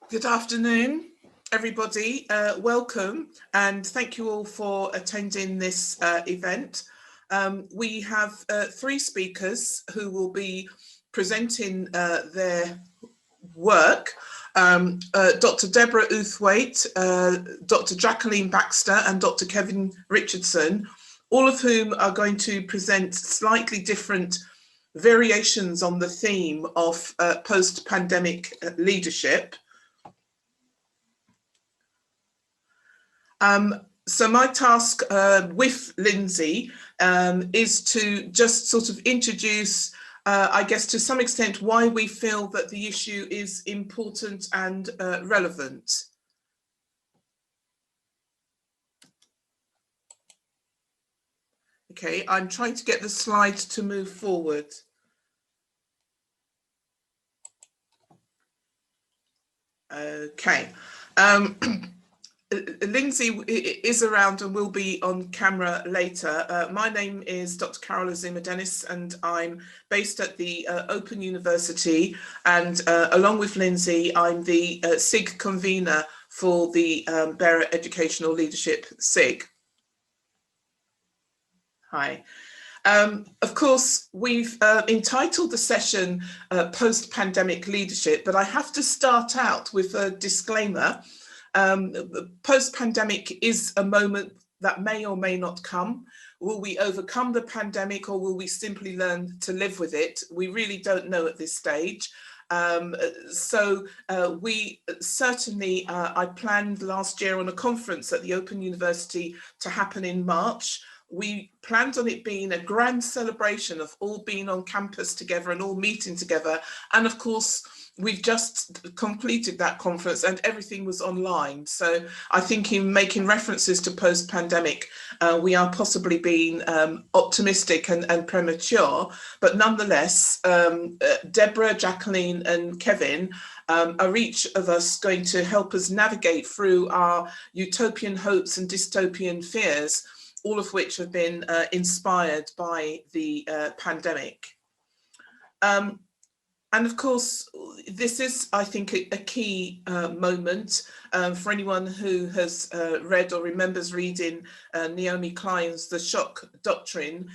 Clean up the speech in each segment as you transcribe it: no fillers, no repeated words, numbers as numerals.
Good afternoon, everybody. Welcome, and thank you all for attending this event. We have three speakers who will be presenting their work. Dr. Deborah Outhwaite, Dr. Jacqueline Baxter, and Dr. Kevin Richardson, all of whom are going to present slightly different variations on the theme of post-pandemic leadership. So my task with Lindsay is to just sort of introduce, I guess to some extent, why we feel that the issue is important and relevant. Okay, I'm trying to get the slides to move forward. Okay. Lindsay is around and will be on camera later. My name is Dr. Carol Azuma-Dennis, and I'm based at the Open University, and along with Lindsay, I'm the SIG convener for the Bearer Educational Leadership SIG. Hi. Of course, we've entitled the session Post-Pandemic Leadership, but I have to start out with a disclaimer. Post-pandemic is a moment that may or may not come. Will we overcome the pandemic, or will we simply learn to live with it? We really don't know at this stage. We certainly, I planned last year on a conference at the Open University to happen in March. We planned on it being a grand celebration of all being on campus together and all meeting together. And of course, we've just completed that conference and everything was online. So I think in making references to post-pandemic, we are possibly being optimistic and premature, but nonetheless, Deborah, Jacqueline and Kevin are each of us going to help us navigate through our utopian hopes and dystopian fears, all of which have been inspired by the pandemic. And of course, this is, I think, a key moment for anyone who has read or remembers reading Naomi Klein's The Shock Doctrine.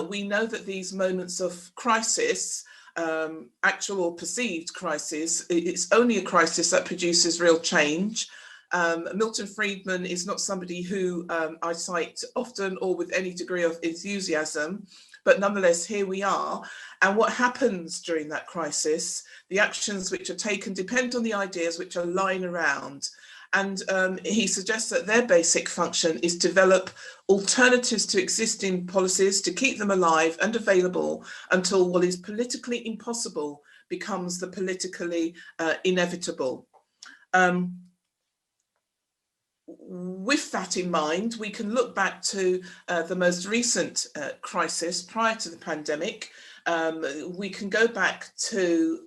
We know that these moments of crisis, actual or perceived crisis, it's only a crisis that produces real change. Milton Friedman is not somebody who I cite often or with any degree of enthusiasm, but nonetheless, here we are. And what happens during that crisis, the actions which are taken depend on the ideas which are lying around. And he suggests that their basic function is to develop alternatives to existing policies, to keep them alive and available until what is politically impossible becomes the politically inevitable. With that in mind, we can look back to the most recent crisis prior to the pandemic. We can go back to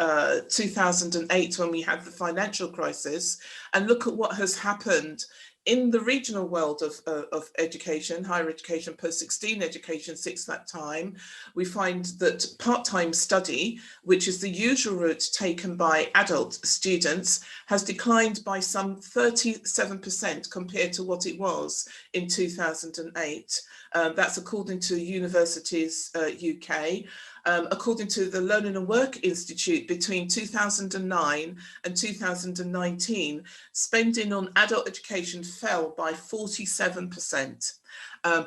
2008 when we had the financial crisis and look at what has happened in the regional world of education, higher education, post-16 education since that time. We find that part-time study, which is the usual route taken by adult students, has declined by some 37% compared to what it was in 2008. That's according to Universities UK. According to the Learning and Work Institute, between 2009 and 2019, spending on adult education fell by 47%.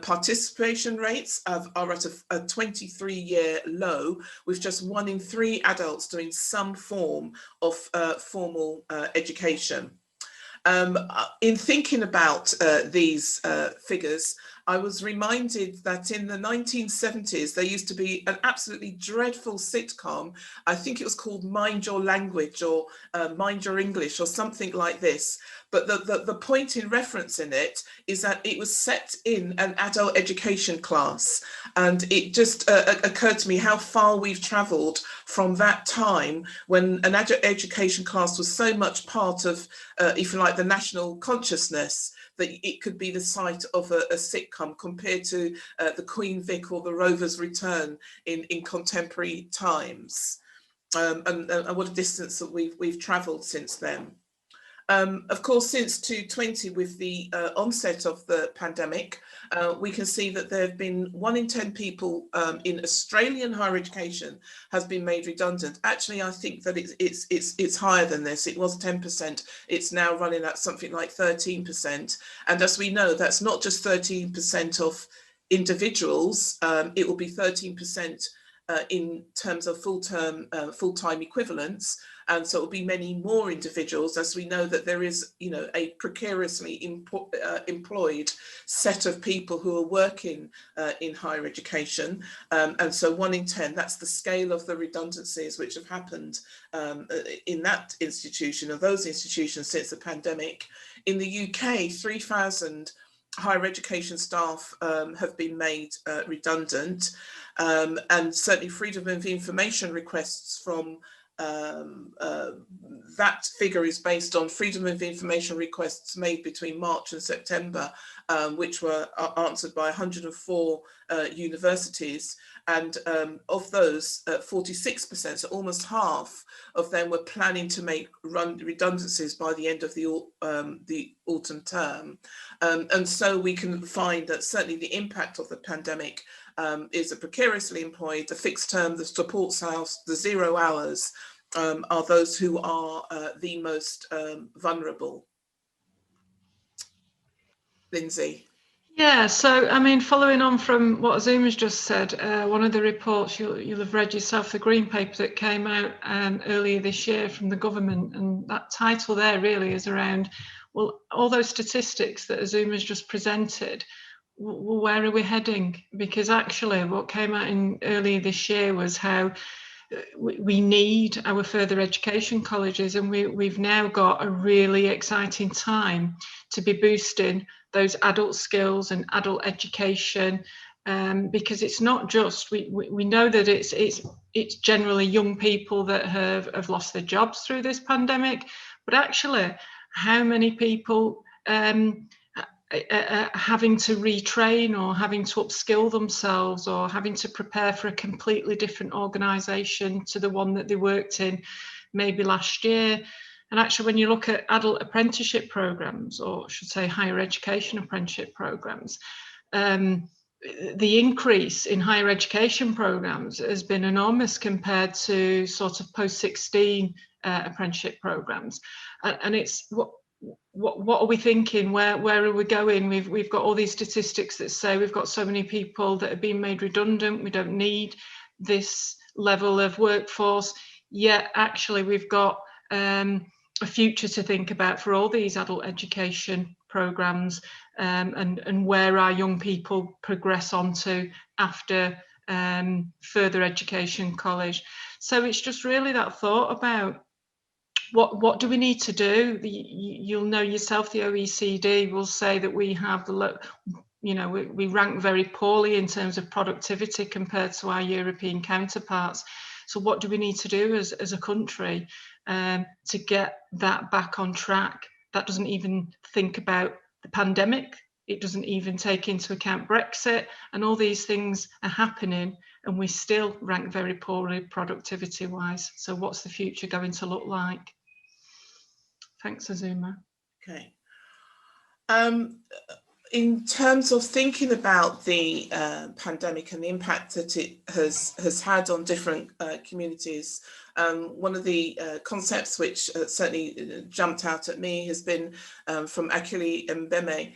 Participation rates are at a 23-year low, with just 1 in 3 adults doing some form of formal education. In thinking about these figures, I was reminded that in the 1970s, there used to be an absolutely dreadful sitcom. I think it was called Mind Your Language or Mind Your English or something like this. But the point in reference in it is that it was set in an adult education class. And it just occurred to me how far we've traveled from that time when an adult education class was so much part of, if you like, the national consciousness, that it could be the site of a sitcom compared to the Queen Vic or the Rover's Return in contemporary times. And what a distance that we've travelled since then. Of course, since 2020, with the onset of the pandemic, we can see that there have been 1 in 10 people in Australian higher education has been made redundant. Actually, I think that it's higher than this. It was 10%. It's now running at something like 13%. And as we know, that's not just 13% of individuals. It will be 13% in terms of full-time equivalents. And so it will be many more individuals, as we know that there is, a precariously employed set of people who are working in higher education. And so 1 in 10, that's the scale of the redundancies which have happened in that institution, or those institutions, since the pandemic. In the UK, 3,000 higher education staff have been made redundant, and certainly freedom of information requests from that figure is based on freedom of information requests made between March and September, which were answered by 104 universities. And of those, 46%, so almost half of them, were planning to make redundancies by the end of the autumn term. And so we can find that certainly the impact of the pandemic is a precariously employed, the fixed term, the support staff, the 0 hours are those who are the most vulnerable. Lindsay. Yeah, so I mean, following on from what Azuma's just said, one of the reports you'll have read yourself, the Green Paper that came out earlier this year from the government, and that title there really is around, well, all those statistics that Azuma's just presented, well, where are we heading? Because actually what came out in earlier this year was how we need our further education colleges, and we've now got a really exciting time to be boosting those adult skills and adult education, because it's not just, we know that it's generally young people that have lost their jobs through this pandemic, but actually how many people having to retrain or having to upskill themselves or having to prepare for a completely different organisation to the one that they worked in maybe last year. And actually, when you look at adult apprenticeship programmes, or I should say higher education apprenticeship programmes, the increase in higher education programmes has been enormous compared to sort of post-16 apprenticeship programmes. And it's what are we thinking? Where are we going? We've got all these statistics that say we've got so many people that have been made redundant. We don't need this level of workforce. Yet actually we've got a future to think about for all these adult education programs, and where our young people progress on to after further education college. So it's just really that thought about what do we need to do? You'll know yourself, the OECD will say that we have we rank very poorly in terms of productivity compared to our European counterparts. So what do we need to do as a country to get that back on track? That doesn't even think about the pandemic. It doesn't even take into account Brexit, and all these things are happening and we still rank very poorly productivity wise. So what's the future going to look like? Thanks, Azuma. Okay. In terms of thinking about the pandemic and the impact that it has had on different communities, one of the concepts which certainly jumped out at me has been from Akili Mbeme,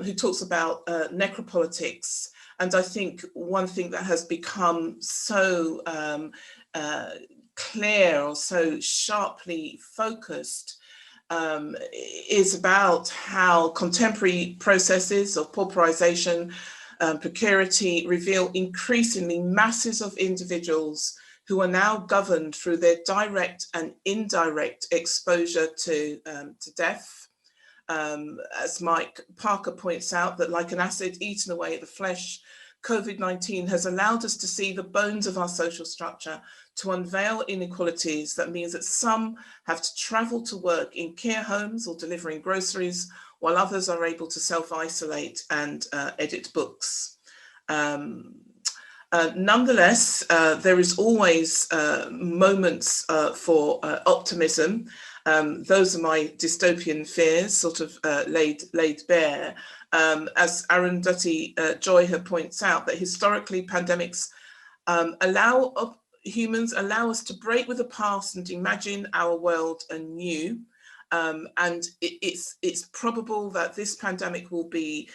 who talks about necropolitics. And I think one thing that has become so clear or so sharply focused is about how contemporary processes of pauperization, precarity reveal increasingly masses of individuals who are now governed through their direct and indirect exposure to death. As Mike Parker points out, that like an acid eaten away at the flesh, COVID-19 has allowed us to see the bones of our social structure, to unveil inequalities. That means that some have to travel to work in care homes or delivering groceries, while others are able to self-isolate and edit books. Nonetheless, there is always moments for optimism. Those are my dystopian fears, sort of laid bare. As Arundhati Joy points out, that historically pandemics humans allow us to break with the past and imagine our world anew. And it's probable that this pandemic will be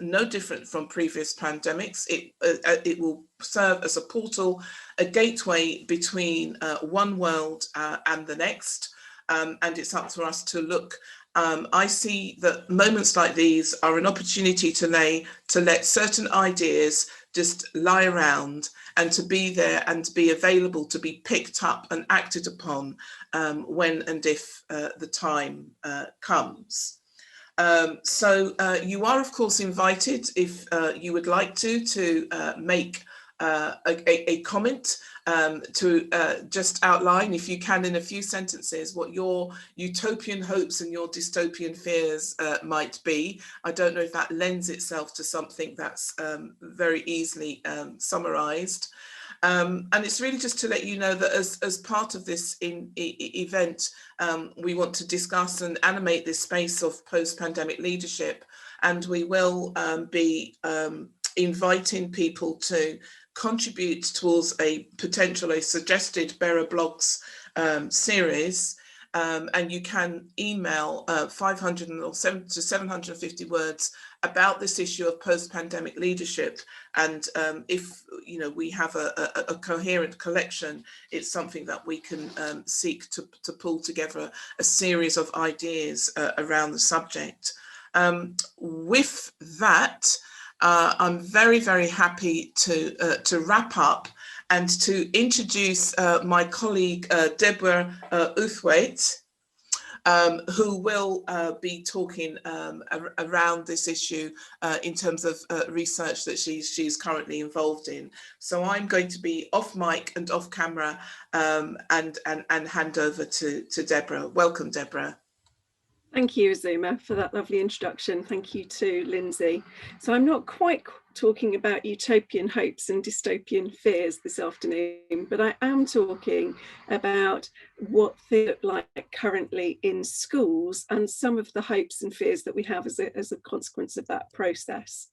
no different from previous pandemics. It will serve as a portal, a gateway between one world and the next. And it's up to us to look. I see that moments like these are an opportunity to let certain ideas just lie around, and to be there and be available to be picked up and acted upon when and if the time comes. So you are, of course, invited, if you would like to make a comment, to just outline, if you can, in a few sentences, what your utopian hopes and your dystopian fears might be. I don't know if that lends itself to something that's very easily summarized. And it's really just to let you know that as part of this event, we want to discuss and animate this space of post-pandemic leadership, and we will be inviting people to contribute towards a suggested Bearer Blogs series. And you can email 500 to 750 words about this issue of post-pandemic leadership. And if we have a coherent collection, it's something that we can seek to pull together a series of ideas around the subject. With that, I'm very, very happy to wrap up and to introduce my colleague Deborah Uthwaite, who will be talking around this issue in terms of research that she's currently involved in. So I'm going to be off mic and off camera and hand over to Deborah. Welcome, Deborah. Thank you, Azuma, for that lovely introduction. Thank you to Lindsay. So I'm not quite talking about utopian hopes and dystopian fears this afternoon, but I am talking about what they look like currently in schools and some of the hopes and fears that we have as a consequence of that process.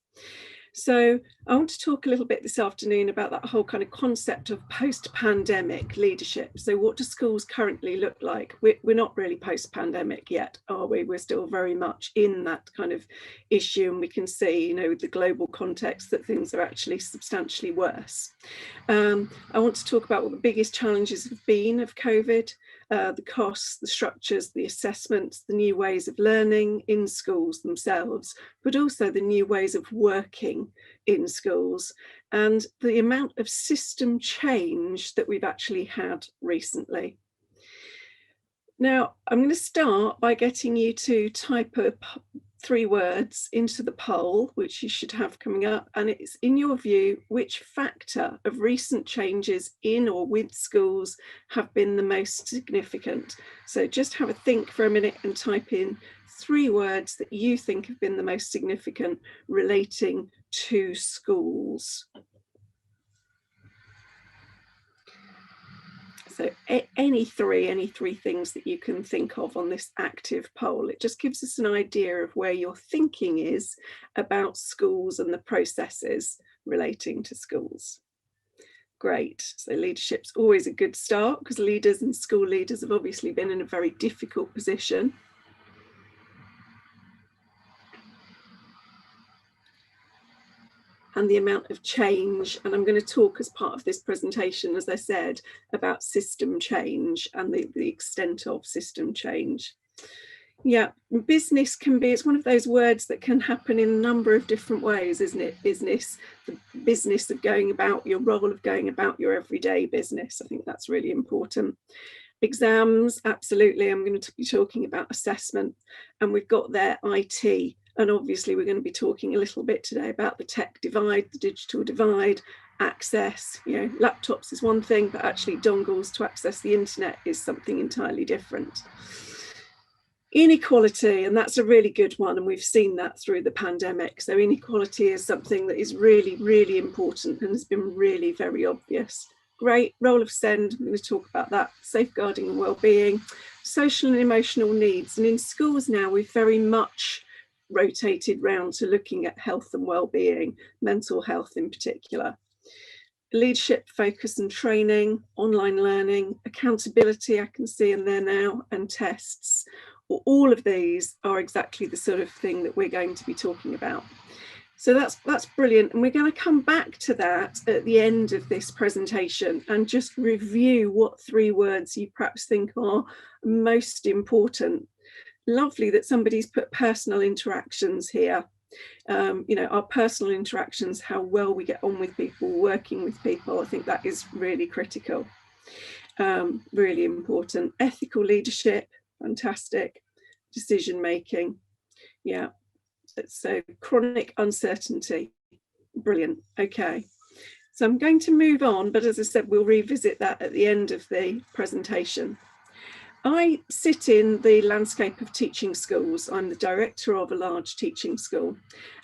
So I want to talk a little bit this afternoon about that whole kind of concept of post-pandemic leadership. So what do schools currently look like? We're not really post-pandemic yet, are we? We're still very much in that kind of issue, and we can see, with the global context, that things are actually substantially worse. I want to talk about what the biggest challenges have been of COVID, the costs, the structures, the assessments, the new ways of learning in schools themselves, but also the new ways of working in schools, and the amount of system change that we've actually had recently. Now, I'm going to start by getting you to type up 3 words into the poll, which you should have coming up, and it's, in your view, which factor of recent changes in or with schools have been the most significant? So just have a think for a minute and type in 3 words that you think have been the most significant relating to schools. So any three things that you can think of on this active poll. It just gives us an idea of where your thinking is about schools and the processes relating to schools. Great. So leadership's always a good start, because leaders and school leaders have obviously been in a very difficult position. And the amount of change, and I'm going to talk as part of this presentation, as I said, about system change and the extent of system change. Yeah, business can be, it's one of those words that can happen in a number of different ways, isn't it? Business, the business of going about your role, of going about your everyday business. I think that's really important. Exams, absolutely. I'm going to be talking about assessment, and we've got there IT. And obviously we're going to be talking a little bit today about the tech divide, the digital divide, access. Laptops is one thing, but actually dongles to access the internet is something entirely different. Inequality, and that's a really good one, and we've seen that through the pandemic. So inequality is something that is really, really important and has been really very obvious. great. Role of SEND, I'm going to talk about that. Safeguarding and wellbeing, social and emotional needs. And in schools now, we've very much rotated round to looking at health and wellbeing, mental health in particular. Leadership, focus and training, online learning, accountability, I can see in there now, and tests. All of these are exactly the sort of thing that we're going to be talking about. So that's brilliant. And we're going to come back to that at the end of this presentation and just review what 3 words you perhaps think are most important. Lovely that somebody's put personal interactions here. You know, our personal interactions, how well we get on with people, working with people, I think that is really critical, really important. Ethical leadership, fantastic. Decision making, yeah. So chronic uncertainty, brilliant. Okay, so I'm going to move on, but as I said, we'll revisit that at the end of the presentation. I sit in the landscape of teaching schools. I'm the director of a large teaching school,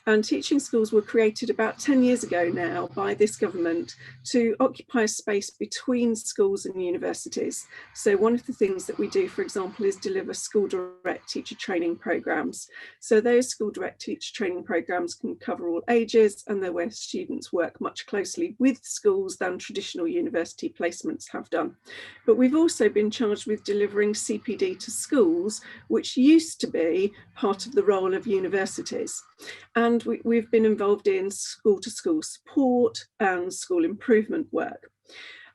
and teaching schools were created about 10 years ago now by this government to occupy a space between schools and universities. So one of the things that we do, for example, is deliver school direct teacher training programs. So those school direct teacher training programs can cover all ages, and they're where students work much closely with schools than traditional university placements have done. But we've also been charged with delivering CPD to schools, which used to be part of the role of universities. And we've been involved in school-to-school support and school improvement work.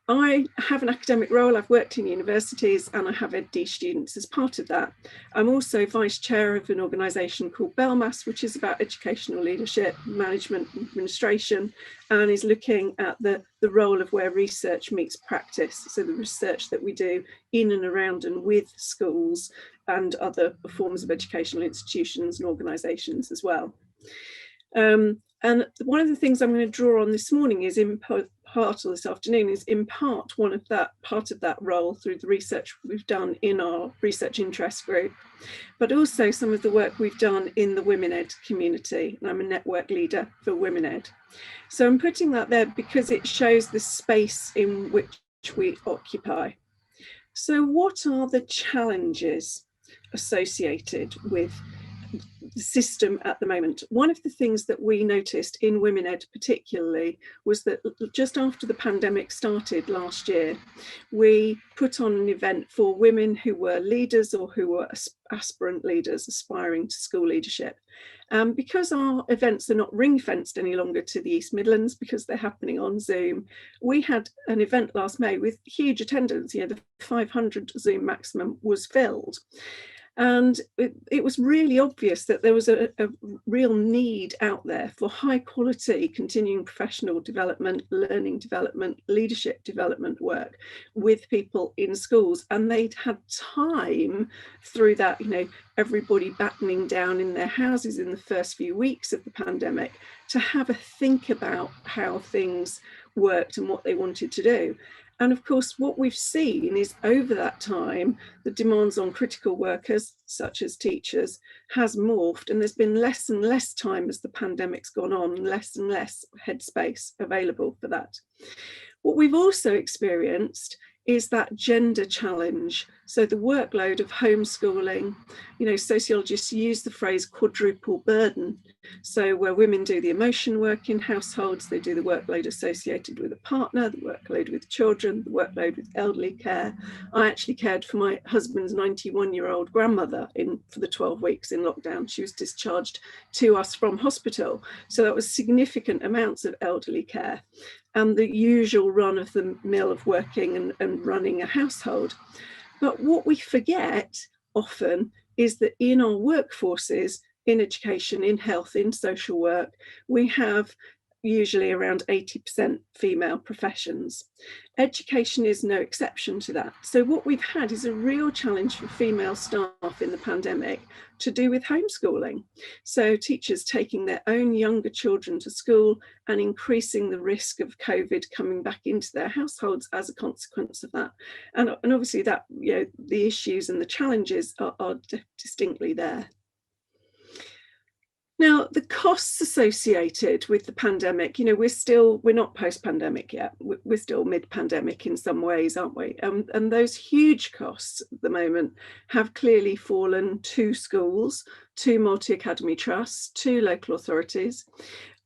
I have an academic role. I've worked in universities and I have EdD students as part of that. I'm also vice chair of an organisation called BELMAS, which is about educational leadership, management, administration, and is looking at the role of where research meets practice. So the research that we do in and around and with schools and other forms of educational institutions and organisations as well. And one of the things I'm going to draw on this morning is in part, or this afternoon, is in part part of that role through the research we've done in our research interest group, but also some of the work we've done in the Women Ed community. And I'm a network leader for Women Ed. So I'm putting that there because it shows the space in which we occupy. So what are the challenges associated with the system at the moment? One of the things that we noticed in Women Ed particularly was that just after the pandemic started last year, we put on an event for women who were leaders or who were aspirant leaders aspiring to school leadership. Because our events are not ring-fenced any longer to the East Midlands, because they're happening on Zoom, we had an event last May with huge attendance. You know, the 500 Zoom maximum was filled. And it was really obvious that there was a real need out there for high quality continuing professional development, learning development, leadership development work with people in schools. And they'd had time through that, you know, everybody battening down in their houses in the first few weeks of the pandemic to have a think about how things worked and what they wanted to do. And of course, what we've seen is over that time, the demands on critical workers, such as teachers, has morphed, and there's been less and less time as the pandemic's gone on, less and less headspace available for that. What we've also experienced is that gender challenge. So the workload of homeschooling, you know, sociologists use the phrase quadruple burden. So where women do the emotion work in households, they do the workload associated with a partner, the workload with children, the workload with elderly care. I actually cared for my husband's 91-year-old grandmother for the 12 weeks in lockdown. She was discharged to us from hospital. So that was significant amounts of elderly care and the usual run of the mill of working and running a household. But what we forget often is that in our workforces, in education, in health, in social work, we have usually around 80% female professions. Education is no exception to that. So what we've had is a real challenge for female staff in the pandemic to do with homeschooling. So teachers taking their own younger children to school and increasing the risk of COVID coming back into their households as a consequence of that. And obviously that, you know, the issues and the challenges are distinctly there. Now, the costs associated with the pandemic, you know, we're not post-pandemic yet. We're still mid-pandemic in some ways, aren't we? And those huge costs at the moment have clearly fallen to schools, to multi-academy trusts, to local authorities.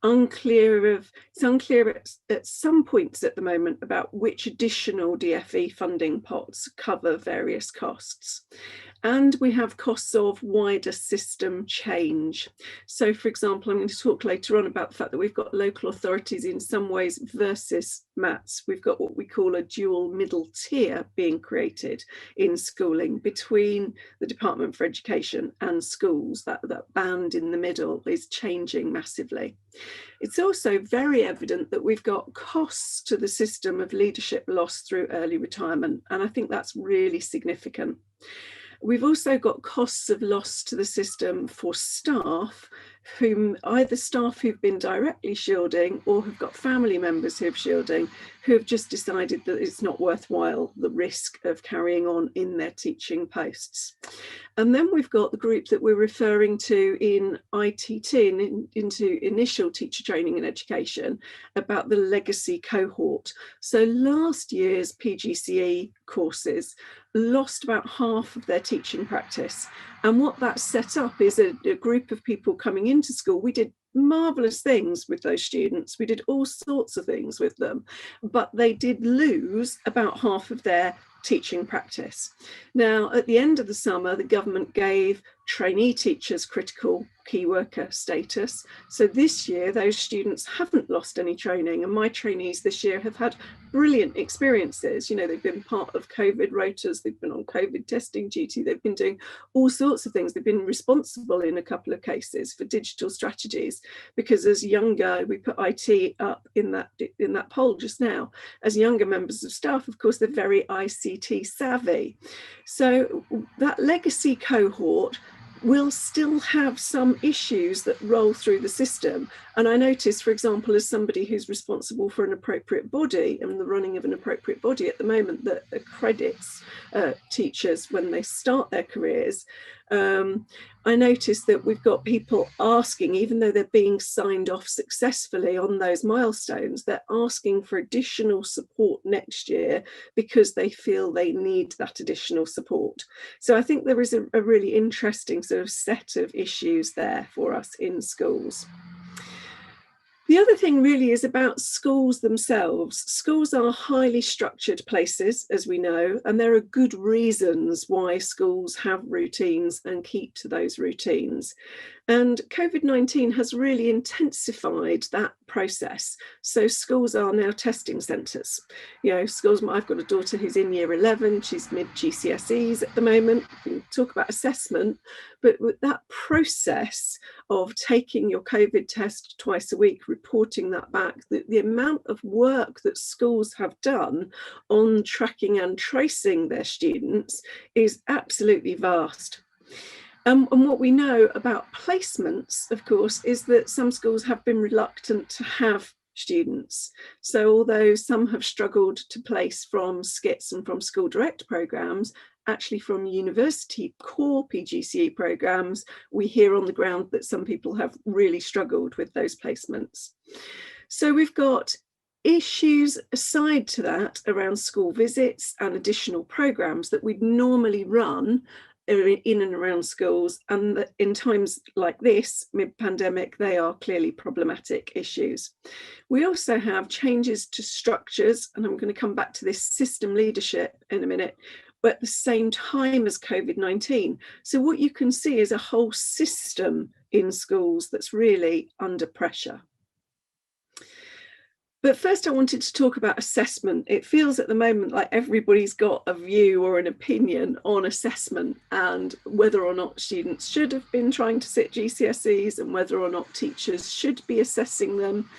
It's unclear at some points at the moment about which additional DFE funding pots cover various costs. And we have costs of wider system change. So, for example, I'm going to talk later on about the fact that we've got local authorities in some ways versus MATs. We've got what we call a dual middle tier being created in schooling between the Department for Education and schools. That band in the middle is changing massively. It's also very evident that we've got costs to the system of leadership lost through early retirement, and I think that's really significant. We've also got costs of loss to the system for staff, either staff who've been directly shielding or have got family members who have shielding, who have just decided that it's not worthwhile, the risk of carrying on in their teaching posts. And then we've got the group that we're referring to in ITT, into initial teacher training and education, about the legacy cohort. So last year's PGCE courses lost about half of their teaching practice. And what that set up is a group of people coming into school. We did marvelous things with those students. We did all sorts of things with them, but they did lose about half of their teaching practice. Now, at the end of the summer, the government gave trainee teachers critical key worker status. So this year, those students haven't lost any training, and my trainees this year have had brilliant experiences. You know, they've been part of COVID rotas, they've been on COVID testing duty, they've been doing all sorts of things. They've been responsible in a couple of cases for digital strategies, because as younger, we put IT up in that poll just now, as younger members of staff, of course, they're very ICT savvy. So that legacy cohort will still have some issues that roll through the system. And I notice, for example, as somebody who's responsible for an appropriate body and the running of an appropriate body at the moment that accredits teachers when they start their careers, I notice that we've got people asking, even though they're being signed off successfully on those milestones, they're asking for additional support next year because they feel they need that additional support. So I think there is a really interesting sort of set of issues there for us in schools. The other thing really is about schools themselves. Schools are highly structured places, as we know, and there are good reasons why schools have routines and keep to those routines. And COVID-19 has really intensified that process. So schools are now testing centres. You know, schools, I've got a daughter who's in year 11, she's mid-GCSEs at the moment. We can talk about assessment, but with that process of taking your COVID test twice a week, reporting that back, the amount of work that schools have done on tracking and tracing their students is absolutely vast. And what we know about placements, of course, is that some schools have been reluctant to have students. So although some have struggled to place from SCITS and from school direct programmes, actually from university core PGCE programmes, we hear on the ground that some people have really struggled with those placements. So we've got issues aside to that around school visits and additional programmes that we'd normally run in and around schools, and that in times like this, mid-pandemic, they are clearly problematic issues. We also have changes to structures, and I'm going to come back to this system leadership in a minute, but at the same time as COVID-19. So what you can see is a whole system in schools that's really under pressure. But first I wanted to talk about assessment. It feels at the moment like everybody's got a view or an opinion on assessment and whether or not students should have been trying to sit GCSEs and whether or not teachers should be assessing them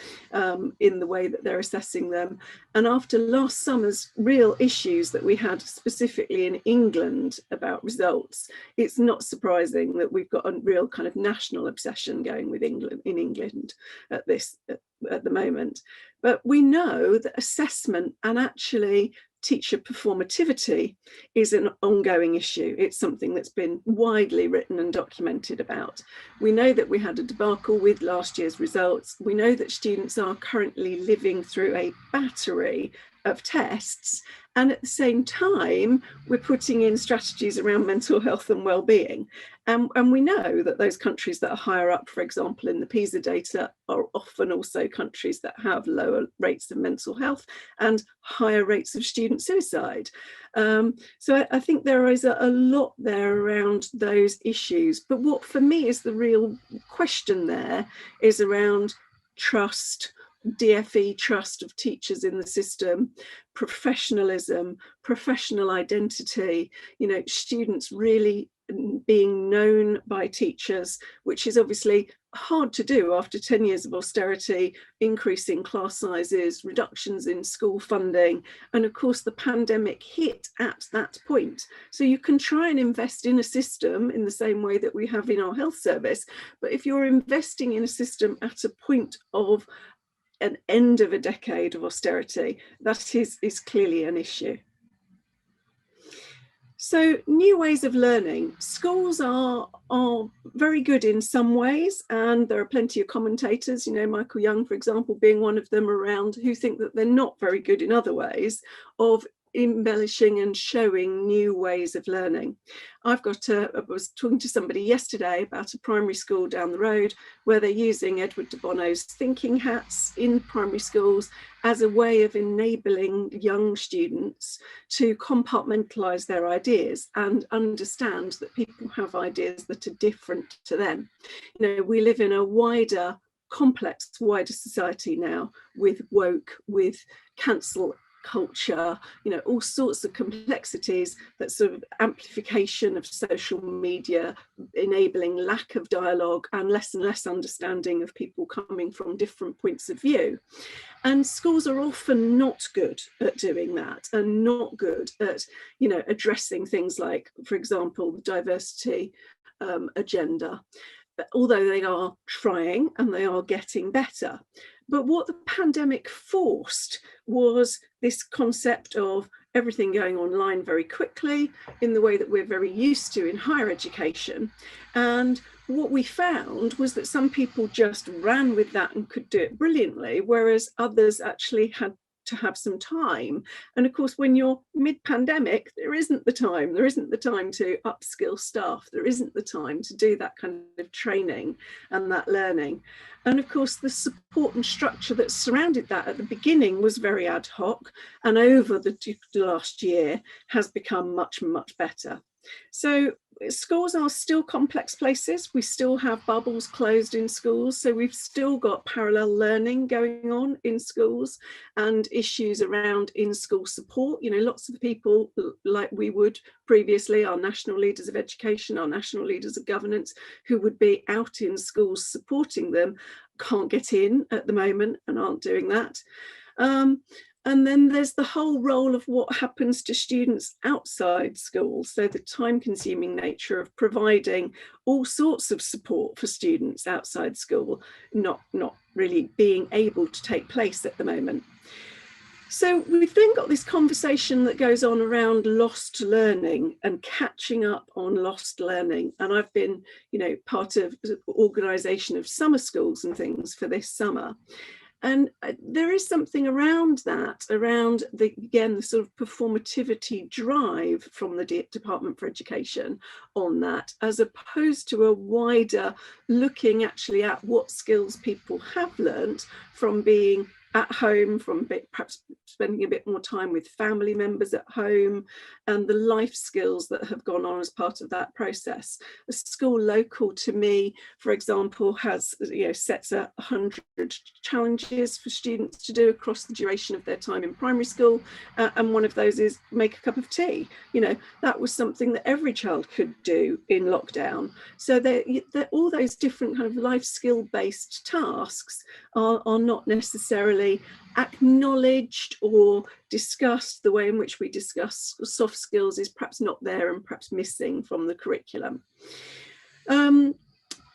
in the way that they're assessing them. And after last summer's real issues that we had specifically in England about results, it's not surprising that we've got a real kind of national obsession going with England at the moment. But we know that assessment and actually teacher performativity is an ongoing issue. It's something that's been widely written and documented about. We know that we had a debacle with last year's results. We know that students are currently living through a battery of tests, and at the same time we're putting in strategies around mental health and well-being, and we know that those countries that are higher up, for example in the PISA data, are often also countries that have lower rates of mental health and higher rates of student suicide. So I think there is a lot there around those issues, but what for me is the real question there is around trust, DFE trust of teachers in the system, professionalism, professional identity, students really being known by teachers, which is obviously hard to do after 10 years of austerity, increasing class sizes, reductions in school funding, and of course the pandemic hit at that point. So you can try and invest in a system in the same way that we have in our health service, but if you're investing in a system at a point of an end of a decade of austerity, that is clearly an issue. So new ways of learning. Schools are very good in some ways, and there are plenty of commentators, Michael Young, for example, being one of them around, who think that they're not very good in other ways of embellishing and showing new ways of learning. I was talking to somebody yesterday about a primary school down the road where they're using Edward de Bono's thinking hats in primary schools as a way of enabling young students to compartmentalize their ideas and understand that people have ideas that are different to them. We live in a wider society now, with woke, with cancel culture, all sorts of complexities, that sort of amplification of social media, enabling lack of dialogue and less understanding of people coming from different points of view. And schools are often not good at doing that, and not good at, addressing things like, for example, the diversity agenda, although they are trying and they are getting better. But what the pandemic forced was this concept of everything going online very quickly in the way that we're very used to in higher education. And what we found was that some people just ran with that and could do it brilliantly, whereas others actually had to have some time. And of course, when you're mid-pandemic, there isn't the time to upskill staff, there isn't the time to do that kind of training and that learning. And of course, the support and structure that surrounded that at the beginning was very ad hoc, and over the last year has become much, much better. So schools are still complex places. We still have bubbles closed in schools. So we've still got parallel learning going on in schools and issues around in-school support. Lots of people, like we would previously, our national leaders of education, our national leaders of governance, who would be out in schools supporting them, can't get in at the moment and aren't doing that. And then there's the whole role of what happens to students outside school. So the time-consuming nature of providing all sorts of support for students outside school, not really being able to take place at the moment. So we've then got this conversation that goes on around lost learning and catching up on lost learning. And I've been, part of the organisation of summer schools and things for this summer. And there is something around that, around the sort of performativity drive from the Department for Education on that, as opposed to a wider looking actually at what skills people have learnt from being at home, from perhaps spending a bit more time with family members at home, and the life skills that have gone on as part of that process. A school local to me, for example, has sets 100 challenges for students to do across the duration of their time in primary school, and one of those is make a cup of tea. That was something that every child could do in lockdown. So all those different kind of life skill based tasks are not necessarily acknowledged or discussed. The way in which we discuss soft skills is perhaps not there and perhaps missing from the curriculum.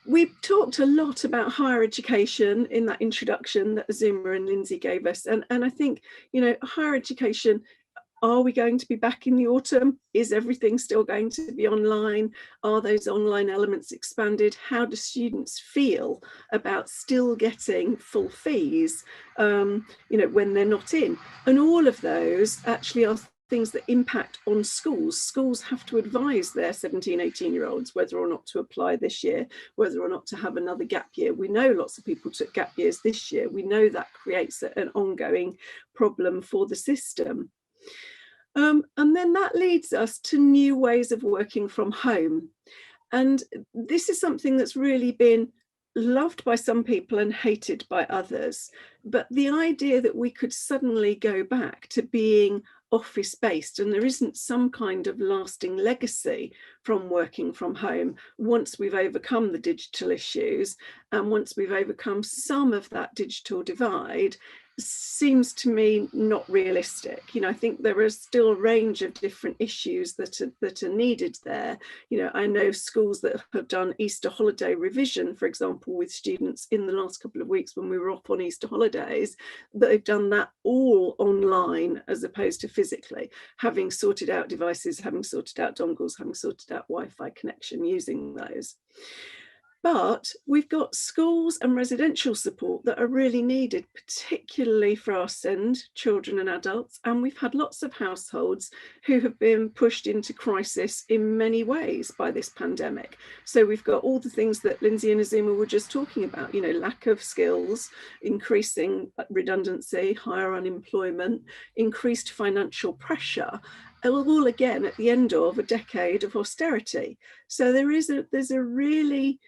We've talked a lot about higher education in that introduction that Azuma and Lindsay gave us, and I think higher education Are we going to be back in the autumn? Is everything still going to be online? Are those online elements expanded? How do students feel about still getting full fees, you know, when they're not in? And all of those actually are things that impact on schools. Schools have to advise their 17, 18-year-olds whether or not to apply this year, whether or not to have another gap year. We know lots of people took gap years this year. We know that creates an ongoing problem for the system. And then that leads us to new ways of working from home. And this is something that's really been loved by some people and hated by others. But the idea that we could suddenly go back to being office-based and there isn't some kind of lasting legacy from working from home once we've overcome the digital issues and once we've overcome some of that digital divide seems to me not realistic. You know, I think there is still a range of different issues that are needed there. You know, I know schools that have done Easter holiday revision, for example, with students in the last couple of weeks when we were off on Easter holidays, that they've done that all online as opposed to physically, having sorted out devices, having sorted out dongles, having sorted out Wi-Fi connection using those. But we've got schools and residential support that are really needed, particularly for our SEND children and adults. And we've had lots of households who have been pushed into crisis in many ways by this pandemic. So we've got all the things that Lindsay and Azuma were just talking about, you know, lack of skills, increasing redundancy, higher unemployment, increased financial pressure, all again at the end of a decade of austerity. So there's a really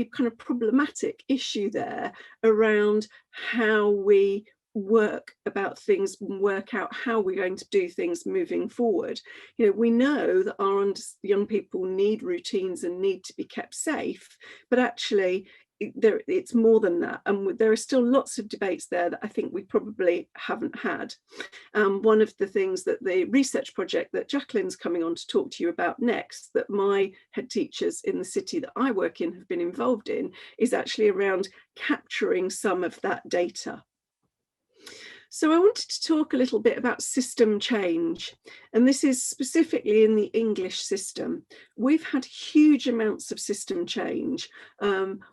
kind of problematic issue there around how we work about things and work out how we're going to do things moving forward. You know, we know that our young people need routines and need to be kept safe, but actually it's more than that, and there are still lots of debates there that I think we probably haven't had. One of the things that the research project that Jacqueline's coming on to talk to you about next, that my head teachers in the city that I work in have been involved in, is actually around capturing some of that data. So I wanted to talk a little bit about system change, and this is specifically in the English system. We've had huge amounts of system change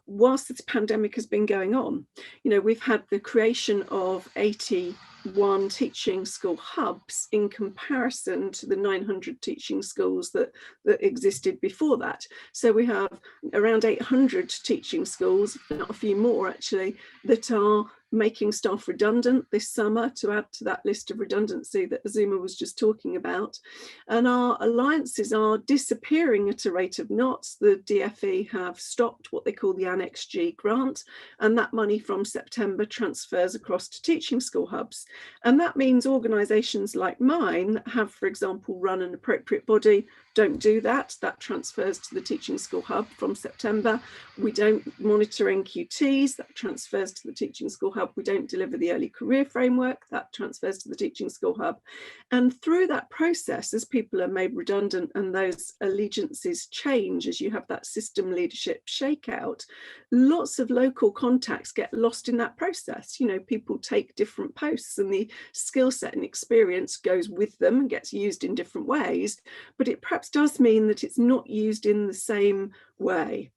whilst this pandemic has been going on. You know, we've had the creation of 81 teaching school hubs in comparison to the 900 teaching schools that existed before that. So we have around 800 teaching schools, not a few more actually, that are making staff redundant this summer, to add to that list of redundancy that Azuma was just talking about. And our alliances are disappearing at a rate of knots. The DFE have stopped what they call the Annex G grant, and that money from September transfers across to teaching school hubs. And that means organisations like mine that have, for example, run an appropriate body, don't do that. That transfers to the teaching school hub from September. We don't monitor NQTs, that transfers to the teaching school hub. We don't deliver the early career framework, that transfers to the teaching school hub. And through that process, as people are made redundant and those allegiances change, as you have that system leadership shakeout, lots of local contacts get lost in that process. You know, people take different posts and the skill set and experience goes with them and gets used in different ways, but it perhaps does mean that it's not used in the same way.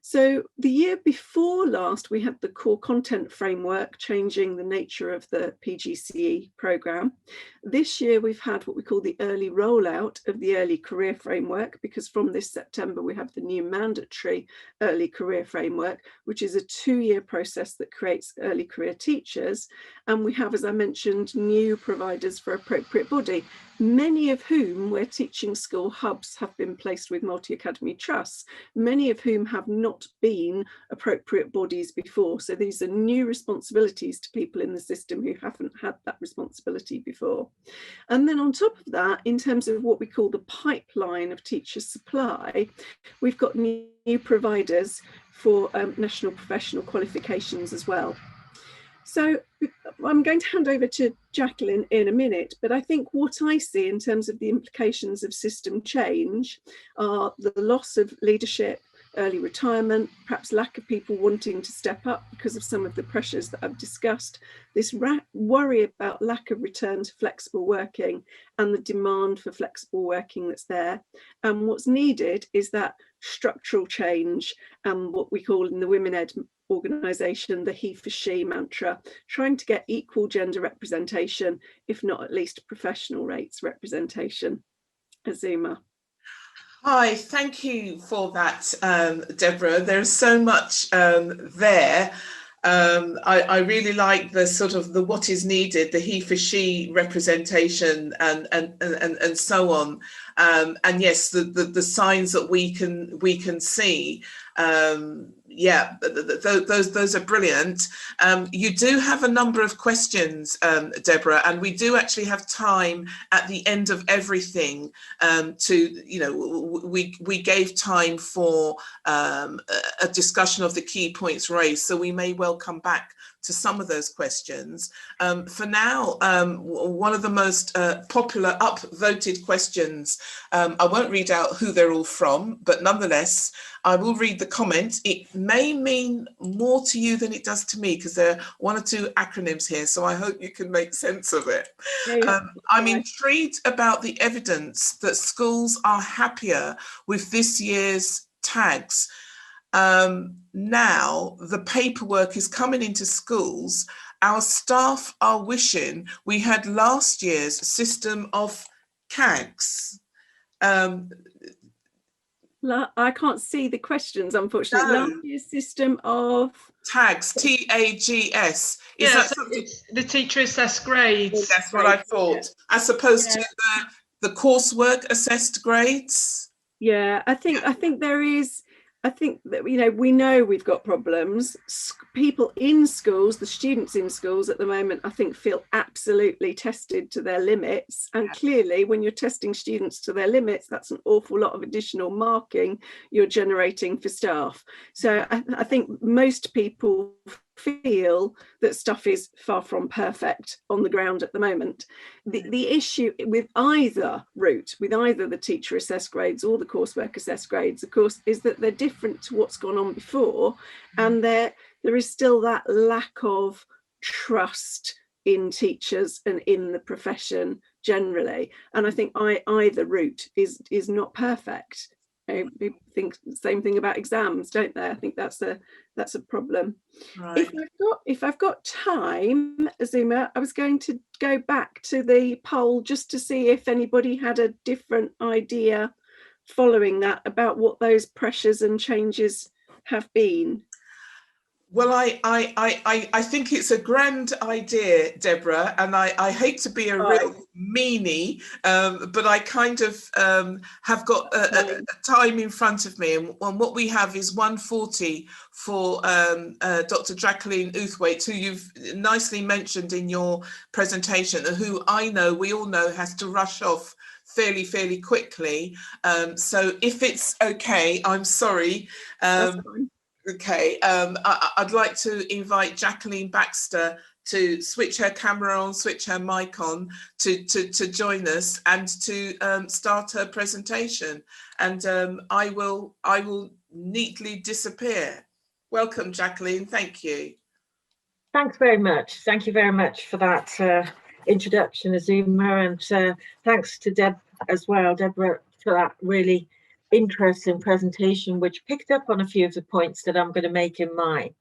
So the year before last, we had the core content framework changing the nature of the PGCE programme. This year, we've had what we call the early rollout of the early career framework, because from this September, we have the new mandatory early career framework, which is a 2-year process that creates early career teachers. And we have, as I mentioned, new providers for appropriate body, many of whom, where teaching school hubs have been placed with multi-academy trusts, many of whom have not been appropriate bodies before. So these are new responsibilities to people in the system who haven't had that responsibility before. And then on top of that, in terms of what we call the pipeline of teacher supply, we've got new providers for national professional qualifications as well. So I'm going to hand over to Jacqueline in a minute, but I think what I see in terms of the implications of system change are the loss of leadership, early retirement, perhaps lack of people wanting to step up because of some of the pressures that I've discussed, this worry about lack of return to flexible working and the demand for flexible working that's there. And what's needed is that structural change, and what we call in the Women Ed organisation the he for she mantra, trying to get equal gender representation, if not at least professional rates representation. Azuma. Hi, thank you for that, Deborah. There's so much there. I really like the sort of the what is needed, the he for she representation, and so on. And yes, the signs that we can see. Yeah, those are brilliant. You do have a number of questions, Deborah, and we do actually have time at the end of everything to, you know, we gave time for a discussion of the key points raised, so we may well come back to some of those questions. For now, one of the most popular upvoted questions, I won't read out who they're all from, but nonetheless, I will read the comment. It may mean more to you than it does to me, because there are one or two acronyms here, so I hope you can make sense of it. I'm intrigued about the evidence that schools are happier with this year's tags. Now the paperwork is coming into schools. Our staff are wishing we had last year's system of CAGs. I can't see the questions, unfortunately. No. Last year's system of tags, TAGS. Is yeah, that so something? it's the teacher assessed grades. That's what I thought, as opposed to the coursework assessed grades. Yeah, I think there is. I think that, you know, we know we've got problems. People in schools, the students in schools at the moment, I think feel absolutely tested to their limits. And clearly, when you're testing students to their limits, that's an awful lot of additional marking you're generating for staff. So I think most people feel that stuff is far from perfect on the ground at the moment. The issue with either route, with either the teacher assessed grades or the coursework assessed grades, of course, is that they're different to what's gone on before, and there is still that lack of trust in teachers and in the profession generally. And I think either route is not perfect. People think the same thing about exams, don't they? I think that's a problem. Right. If I've got time, Azuma, I was going to go back to the poll just to see if anybody had a different idea following that about what those pressures and changes have been. Well, I think it's a grand idea, Deborah, and I hate to be a real meanie, but I kind of have got a time in front of me, and what we have is 1:40 for Dr. Jacqueline Outhwaite, who you've nicely mentioned in your presentation, and who I know, we all know, has to rush off fairly quickly. So if it's okay, I'm sorry. That's fine. Okay, I'd like to invite Jacqueline Baxter to switch her camera on, switch her mic on, to join us and to start her presentation. And I will neatly disappear. Welcome, Jacqueline. Thank you. Thanks very much. Thank you very much for that introduction, Azuma, and thanks to Deb as well, Deborah, for that really interesting presentation, which picked up on a few of the points that I'm going to make in mine.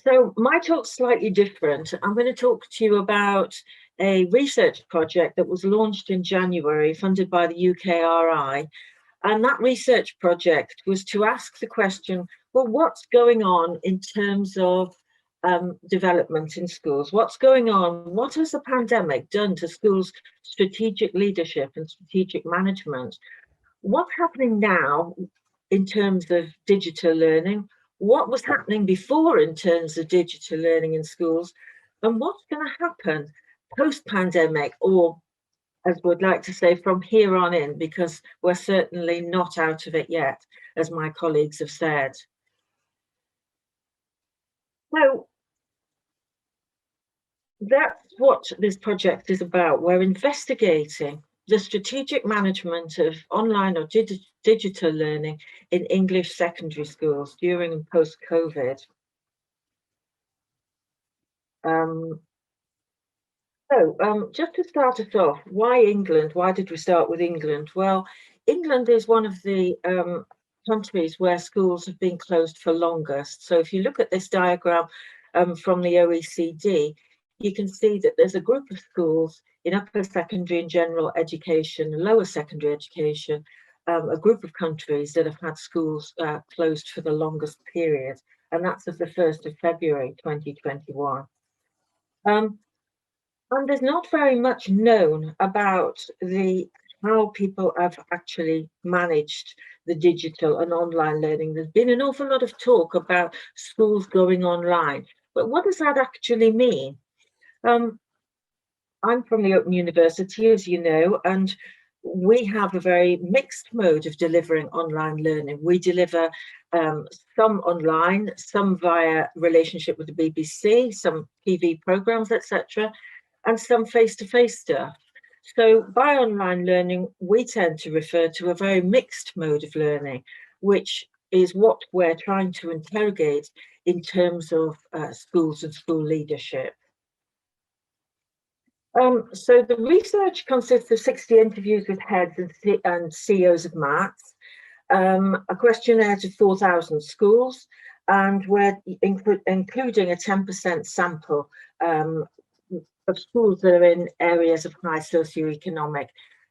So my talk's slightly different. I'm going to talk to you about a research project that was launched in January, funded by the UKRI. And that research project was to ask the question, well, what's going on in terms of development in schools? What's going on? What has the pandemic done to schools' strategic leadership and strategic management? What's happening now in terms of digital learning? What was happening before in terms of digital learning in schools? And what's going to happen post-pandemic, or as we'd like to say, from here on in, because we're certainly not out of it yet, as my colleagues have said. So that's what this project is about. We're investigating the strategic management of online or digital learning in English secondary schools during and post-COVID. Just to start us off, why England? Why did we start with England? Well, England is one of the countries where schools have been closed for longest. So if you look at this diagram from the OECD, you can see that there's a group of schools in upper secondary and general education, lower secondary education, a group of countries that have had schools closed for the longest period, and that's of the 1st of February 2021. And there's not very much known about how people have actually managed the digital and online learning. There's been an awful lot of talk about schools going online, but what does that actually mean? I'm from the Open University, as you know, and we have a very mixed mode of delivering online learning. We deliver some online, some via relationship with the BBC, some TV programs, etc., and some face-to-face stuff. So by online learning, we tend to refer to a very mixed mode of learning, which is what we're trying to interrogate in terms of schools and school leadership. So the research consists of 60 interviews with heads and CEOs of MATs, a questionnaire to 4,000 schools, and we're including a 10% sample of schools that are in areas of high socioeconomic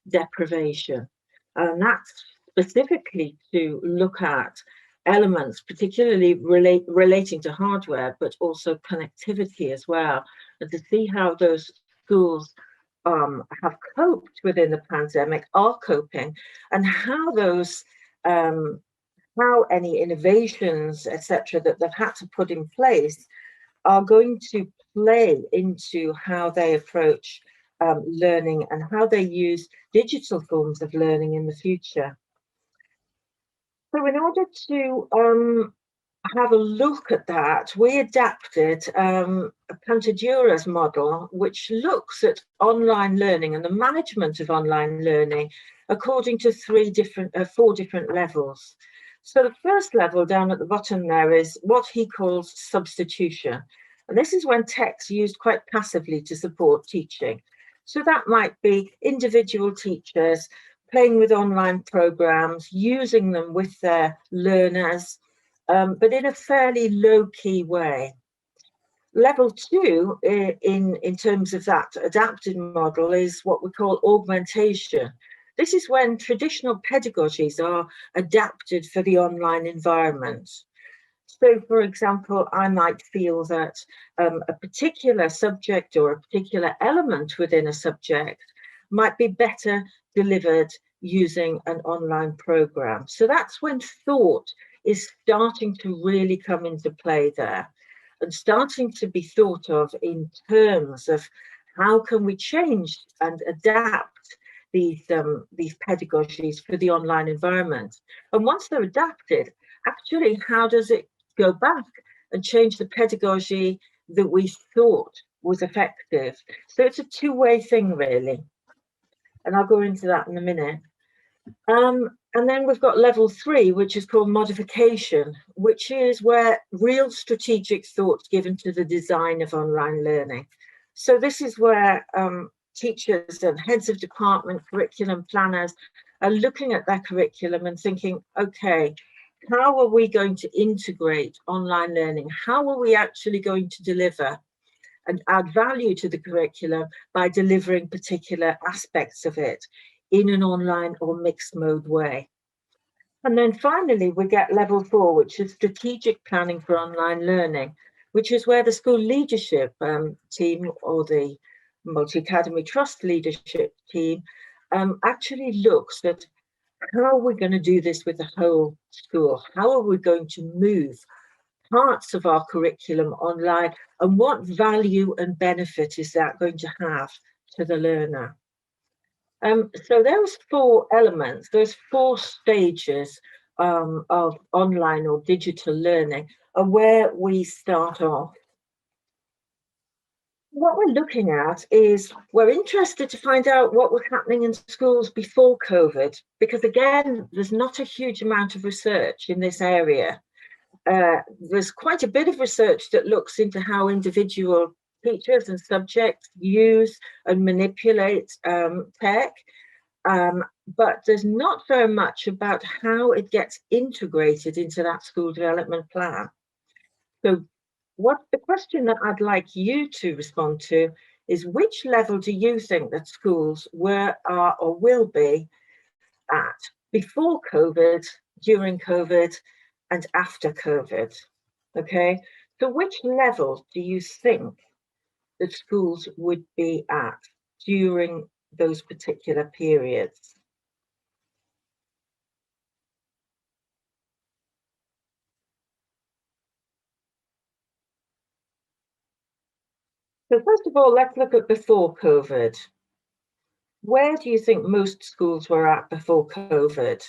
deprivation. And that's specifically to look at elements, particularly relating to hardware, but also connectivity as well, and to see how those schools have coped within the pandemic, are coping, and how those, how any innovations, etc., that they've had to put in place are going to play into how they approach learning and how they use digital forms of learning in the future. So in order to have a look at that, we adapted Pantagruel's model, which looks at online learning and the management of online learning according to four different levels. So the first level down at the bottom there is what he calls substitution. And this is when tech's used quite passively to support teaching. So that might be individual teachers playing with online programs, using them with their learners, but in a fairly low-key way. Level 2, in terms of that adapted model, is what we call augmentation. This is when traditional pedagogies are adapted for the online environment. So, for example, I might feel that a particular subject or a particular element within a subject might be better delivered using an online program. So that's when thought is starting to really come into play there, and starting to be thought of in terms of how can we change and adapt these pedagogies for the online environment. And once they're adapted, actually, how does it go back and change the pedagogy that we thought was effective? So it's a two-way thing, really. And I'll go into that in a minute. And then we've got level 3, which is called modification, which is where real strategic thought's given to the design of online learning. So this is where teachers and heads of department, curriculum planners are looking at their curriculum and thinking, okay, how are we going to integrate online learning? How are we actually going to deliver and add value to the curriculum by delivering particular aspects of it in an online or mixed mode way? And then finally, we get level 4, which is strategic planning for online learning, which is where the school leadership team or the Multi-Academy Trust leadership team actually looks at how are we going to do this with the whole school? How are we going to move parts of our curriculum online, and what value and benefit is that going to have to the learner? So those 4 elements, those 4 stages of online or digital learning are where we start off. What we're looking at is we're interested to find out what was happening in schools before COVID, because again, there's not a huge amount of research in this area. There's quite a bit of research that looks into how individual teachers and subjects use and manipulate tech, but there's not very much about how it gets integrated into that school development plan. So what the question that I'd like you to respond to is, which level do you think that schools were, are, or will be at before COVID, during COVID, and after COVID? Okay, so which level do you think that schools would be at during those particular periods? So first of all, let's look at before COVID. Where do you think most schools were at before COVID?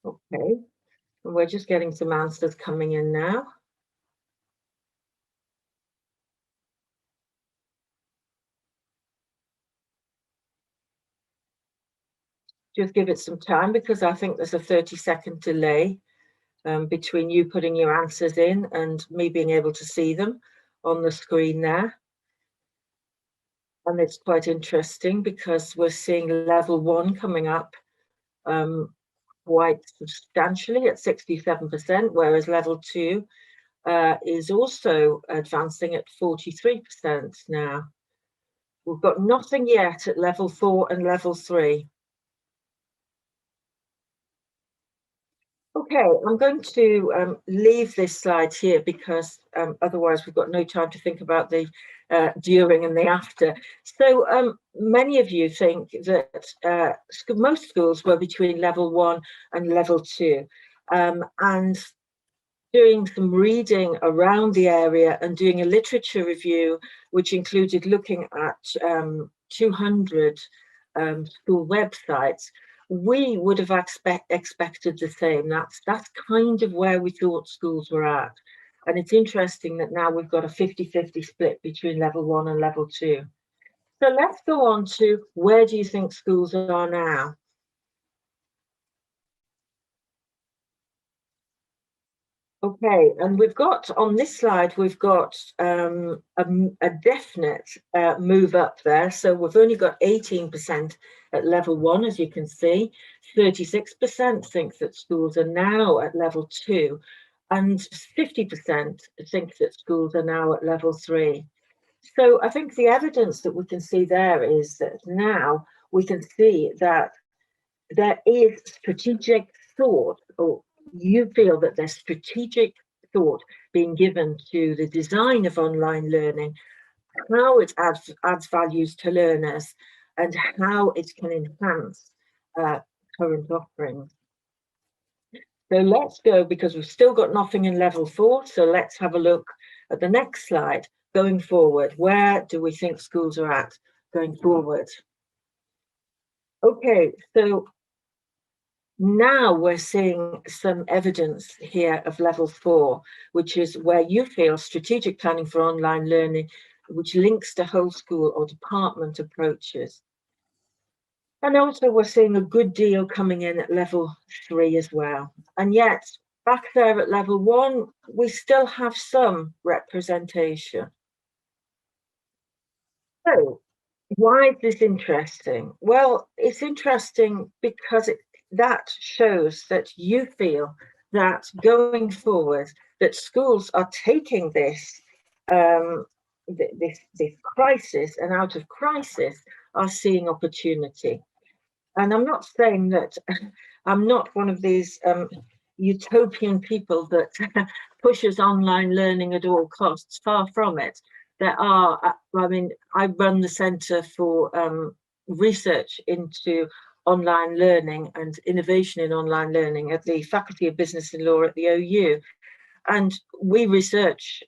Okay, and we're just getting some answers coming in now. Just give it some time, because I think there's a 30-second delay between you putting your answers in and me being able to see them on the screen there. And it's quite interesting because we're seeing level 1 coming up quite substantially at 67%, whereas level 2 is also advancing at 43% now. We've got nothing yet at level 4 and level 3. Okay, I'm going to leave this slide here, because otherwise we've got no time to think about the during and the after. So many of you think that most schools were between level 1 and level 2. And doing some reading around the area and doing a literature review, which included looking at 200 school websites, we would have expected the same. That's kind of where we thought schools were at. And it's interesting that now we've got a 50-50 split between level 1 and level 2. So let's go on to, where do you think schools are now? Okay, and we've got on this slide, we've got a definite move up there. So we've only got 18% at level 1, as you can see. 36% think that schools are now at level 2, and 50% think that schools are now at level 3. So I think the evidence that we can see there is that now we can see that there is strategic thought, or you feel that there's strategic thought being given to the design of online learning, how it adds values to learners, and how it can enhance current offerings. So let's go, because we've still got nothing in level 4, so let's have a look at the next slide. Going forward, where do we think schools are at going forward? Okay, so now we're seeing some evidence here of level 4, which is where you feel strategic planning for online learning, which links to whole school or department approaches. And also we're seeing a good deal coming in at level 3 as well. And yet back there at level 1, we still have some representation. So why is this interesting? Well, it's interesting because that shows that you feel that going forward, that schools are taking this this crisis, and out of crisis are seeing opportunity. And I'm not saying that I'm not one of these utopian people that pushes online learning at all costs. Far from it. There are, I mean, I run the Centre for Research into Online Learning and Innovation in Online Learning at the Faculty of Business and Law at the OU, and we research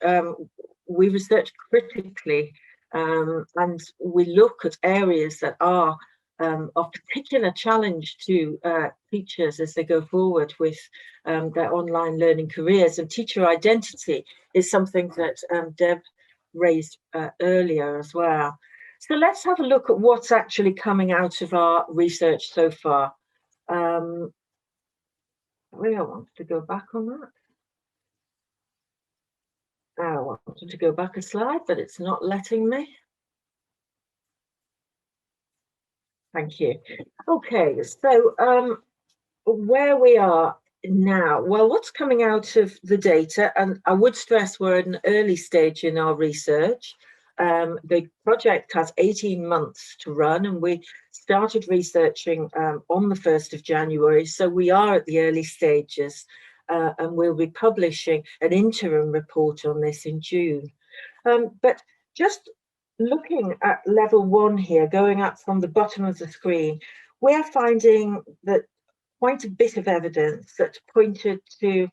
critically, and we look at areas that are of particular challenge to teachers as they go forward with their online learning careers. And teacher identity is something that Deb raised earlier as well. So let's have a look at what's actually coming out of our research so far. I wanted to go back on that. I wanted to go back a slide, but it's not letting me. Thank you. Okay, so where we are now, well, what's coming out of the data, and I would stress we're at an early stage in our research. The project has 18 months to run, and we started researching on the 1st of January, so we are at the early stages, and we'll be publishing an interim report on this in June. But just looking at level 1 here, going up from the bottom of the screen, we're finding that quite a bit of evidence that pointed to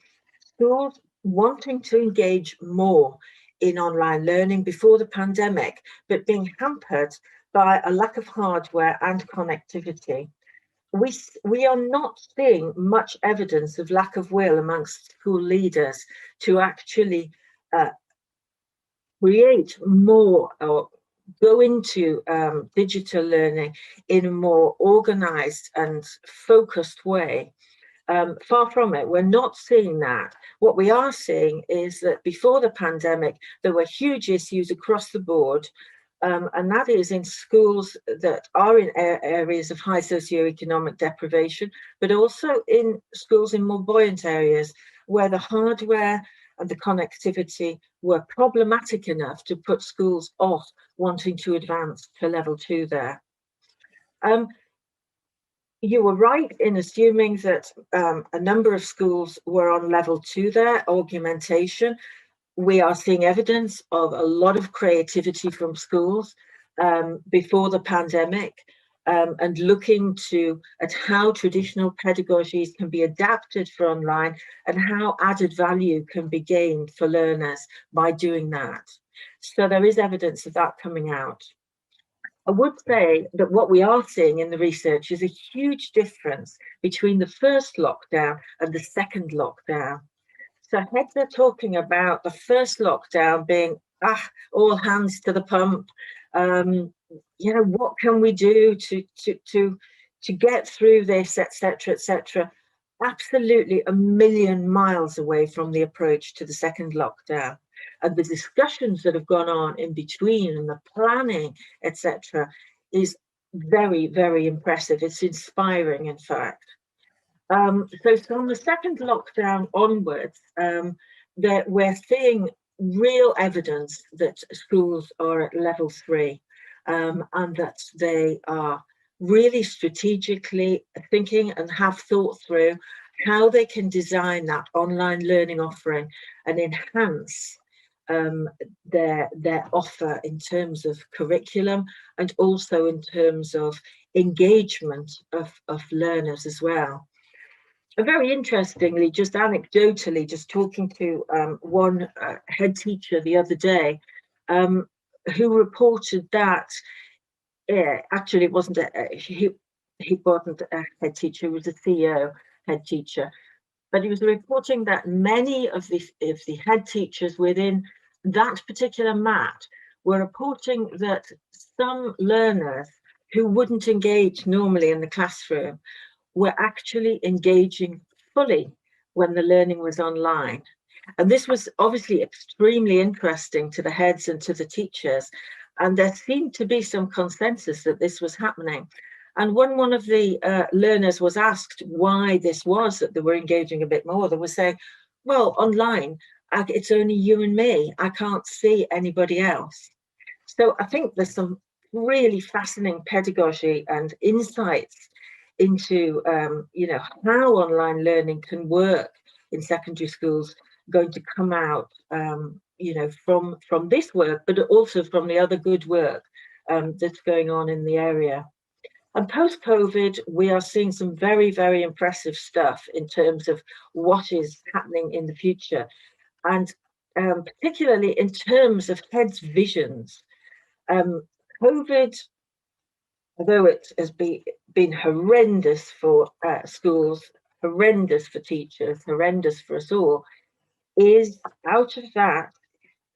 schools wanting to engage more in online learning before the pandemic, but being hampered by a lack of hardware and connectivity. We are not seeing much evidence of lack of will amongst school leaders to actually create more or go into digital learning in a more organized and focused way. Far from it, we're not seeing that. What we are seeing is that before the pandemic, there were huge issues across the board, and that is in schools that are in areas of high socioeconomic deprivation, but also in schools in more buoyant areas where the hardware and the connectivity were problematic enough to put schools off wanting to advance to level 2 there. You were right in assuming that a number of schools were on level 2 there, augmentation. We are seeing evidence of a lot of creativity from schools before the pandemic, and looking at how traditional pedagogies can be adapted for online and how added value can be gained for learners by doing that. So there is evidence of that coming out. I would say that what we are seeing in the research is a huge difference between the first lockdown and the second lockdown. So heads are talking about the first lockdown being, all hands to the pump. You know, what can we do to get through this, etc., etc. Absolutely a million miles away from the approach to the second lockdown. And the discussions that have gone on in between and the planning, etc., is very, very impressive. It's inspiring, in fact. So from the second lockdown onwards, that we're seeing real evidence that schools are at level 3, and that they are really strategically thinking and have thought through how they can design that online learning offering and enhance their offer in terms of curriculum and also in terms of engagement of learners as well. Very interestingly, just anecdotally, just talking to one head teacher the other day, who reported that actually it wasn't he wasn't a head teacher, he was a CEO head teacher, but he was reporting that many of the head teachers within that particular MAT were reporting that some learners who wouldn't engage normally in the classroom were actually engaging fully when the learning was online. And this was obviously extremely interesting to the heads and to the teachers. And there seemed to be some consensus that this was happening. And when one of the learners was asked why this was, that they were engaging a bit more, they were saying, well, online, it's only you and me. I can't see anybody else. So I think there's some really fascinating pedagogy and insights into you know, how online learning can work in secondary schools going to come out you know, from this work, but also from the other good work that's going on in the area. And post-COVID, we are seeing some very, very impressive stuff in terms of what is happening in the future, and particularly in terms of heads' visions. COVID although it has been horrendous for schools, horrendous for teachers, horrendous for us all, is out of that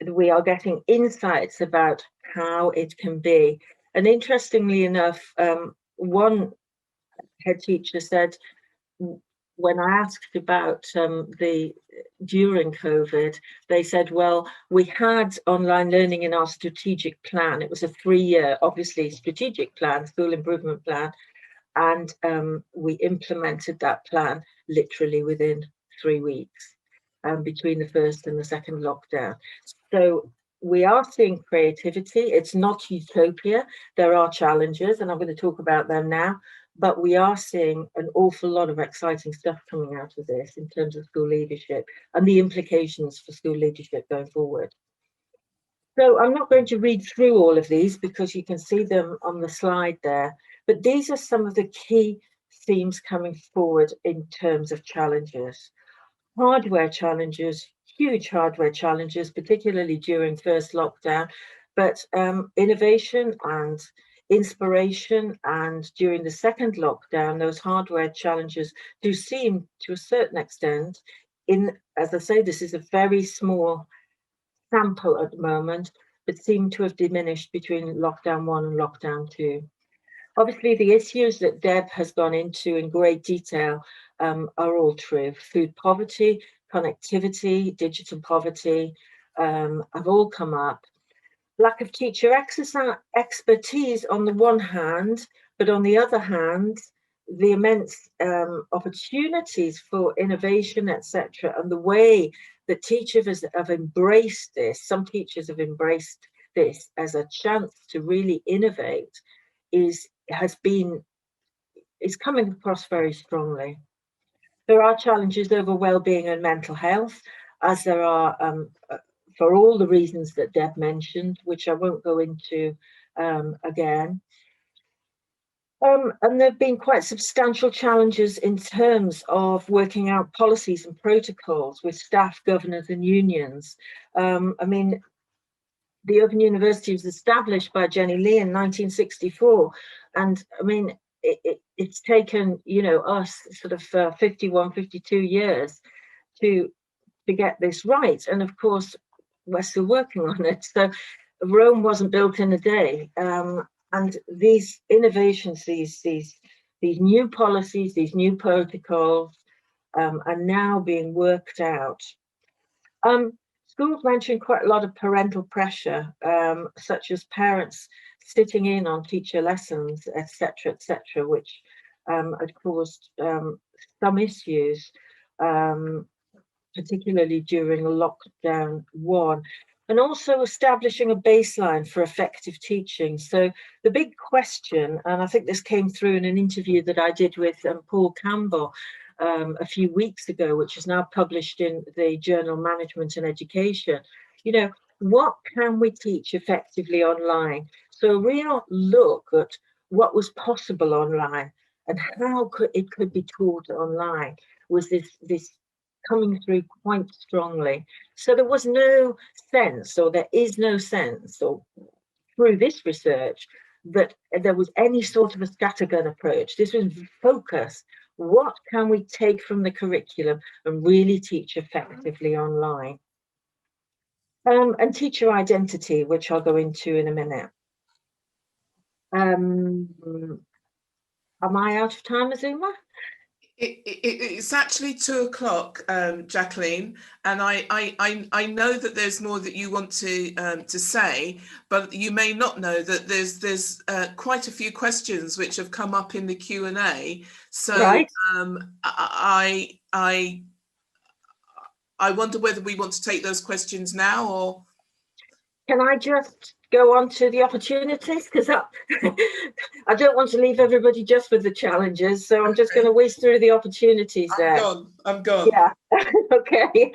we are getting insights about how it can be. And interestingly enough, one head teacher said, when I asked about during COVID, they said, well, we had online learning in our strategic plan. It was a 3-year, obviously, strategic plan, school improvement plan. And we implemented that plan literally within 3 weeks, between the first and the second lockdown. So we are seeing creativity. It's not utopia. There are challenges, and I'm going to talk about them now. But we are seeing an awful lot of exciting stuff coming out of this in terms of school leadership and the implications for school leadership going forward. So I'm not going to read through all of these because you can see them on the slide there, but these are some of the key themes coming forward in terms of challenges. Hardware challenges, huge hardware challenges, particularly during first lockdown, but innovation and inspiration, and during the second lockdown, those hardware challenges do seem, to a certain extent, as I say, this is a very small sample at the moment, but seem to have diminished between lockdown 1 and lockdown 2. Obviously, the issues that Deb has gone into in great detail are all true. Food poverty, connectivity, digital poverty have all come up. Lack of teacher expertise on the one hand, but on the other hand, the immense opportunities for innovation, etc., and the way that teachers have embraced this, some teachers have embraced this as a chance to really innovate, is coming across very strongly. There are challenges over well-being and mental health, as there are for all the reasons that Deb mentioned, which I won't go into again. And there have been quite substantial challenges in terms of working out policies and protocols with staff, governors and unions. I mean, the Open University was established by Jenny Lee in 1964. And I mean, it's taken, you know, us sort of 51, 52 years to get this right. And of course, we're still working on it. So Rome wasn't built in a day. And these innovations, these new policies, these new protocols are now being worked out. Schools mentioned quite a lot of parental pressure, such as parents sitting in on teacher lessons, etc., which had caused some issues, particularly during lockdown 1. And also establishing a baseline for effective teaching. So the big question, and I think this came through in an interview that I did with Paul Campbell a few weeks ago, which is now published in the journal Management and Education, you know, what can we teach effectively online? So a real look at what was possible online and how it could be taught online was this coming through quite strongly. So there was no sense, or there is no sense, or through this research, that there was any sort of a scattergun approach. This was focused. What can we take from the curriculum and really teach effectively online? And teacher identity, which I'll go into in a minute. Am I out of time, Azuma? It's actually 2:00, Jacqueline, and I know that there's more that you want to say, but you may not know that there's quite a few questions which have come up in the Q&A. So right. I wonder whether we want to take those questions now, or can I just go on to the opportunities, because I don't want to leave everybody just with the challenges, so I'm just going to whiz through the opportunities there. I'm gone. Yeah. Okay.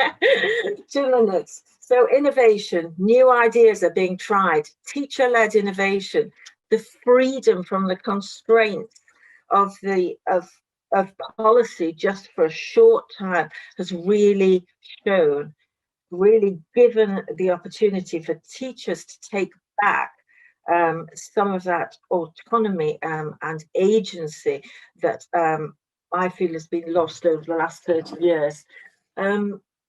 2 minutes. So innovation, new ideas are being tried, teacher-led innovation, the freedom from the constraints of policy just for a short time has really shown, really given the opportunity for teachers to take back some of that autonomy and agency that I feel has been lost over the last 30 years.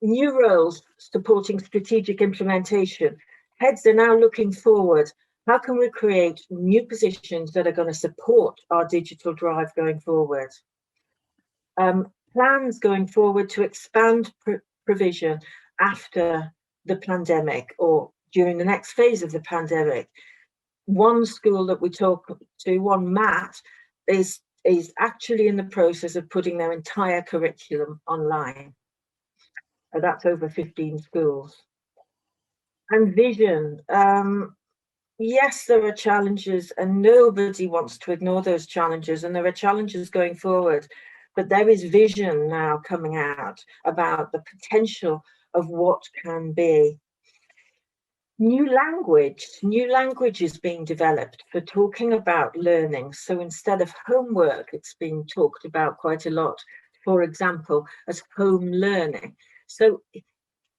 New roles supporting strategic implementation. Heads are now looking forward. How can we create new positions that are going to support our digital drive going forward? Plans going forward to expand provision after the pandemic or during the next phase of the pandemic. One school that we talk to, one MAT, is actually in the process of putting their entire curriculum online. That's over 15 schools. And vision. Yes, there are challenges and nobody wants to ignore those challenges, and there are challenges going forward, but there is vision now coming out about the potential of what can be. New language is being developed for talking about learning. So instead of homework, it's being talked about quite a lot, for example, as home learning. So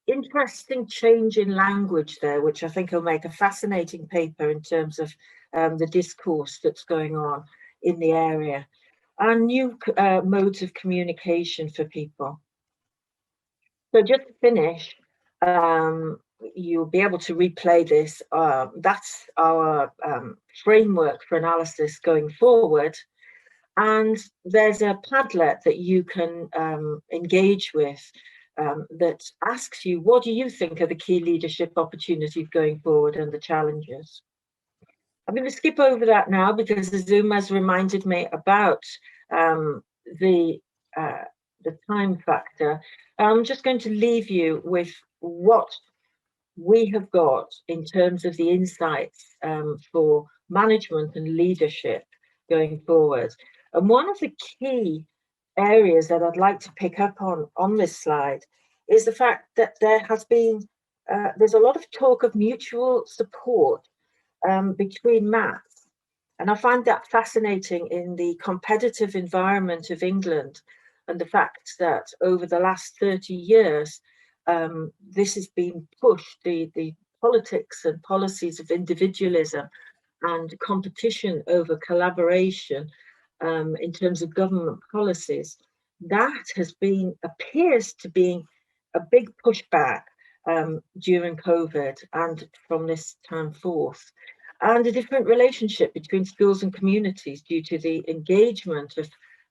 interesting change in language there, which I think will make a fascinating paper in terms of the discourse that's going on in the area, and new modes of communication for people. So just to finish, you'll be able to replay this. That's our framework for analysis going forward. And there's a Padlet that you can engage with that asks you, what do you think are the key leadership opportunities going forward and the challenges? I'm going to skip over that now because Zoom has reminded me about the time factor. I'm just going to leave you with what we have got in terms of the insights for management and leadership going forward. And one of the key areas that I'd like to pick up on this slide is the fact that there has been, there's a lot of talk of mutual support between MATs. And I find that fascinating in the competitive environment of England, and the fact that over the last 30 years, this has been pushed, the politics and policies of individualism and competition over collaboration in terms of government policies, that appears to be a big pushback during COVID and from this time forth, and a different relationship between schools and communities due to the engagement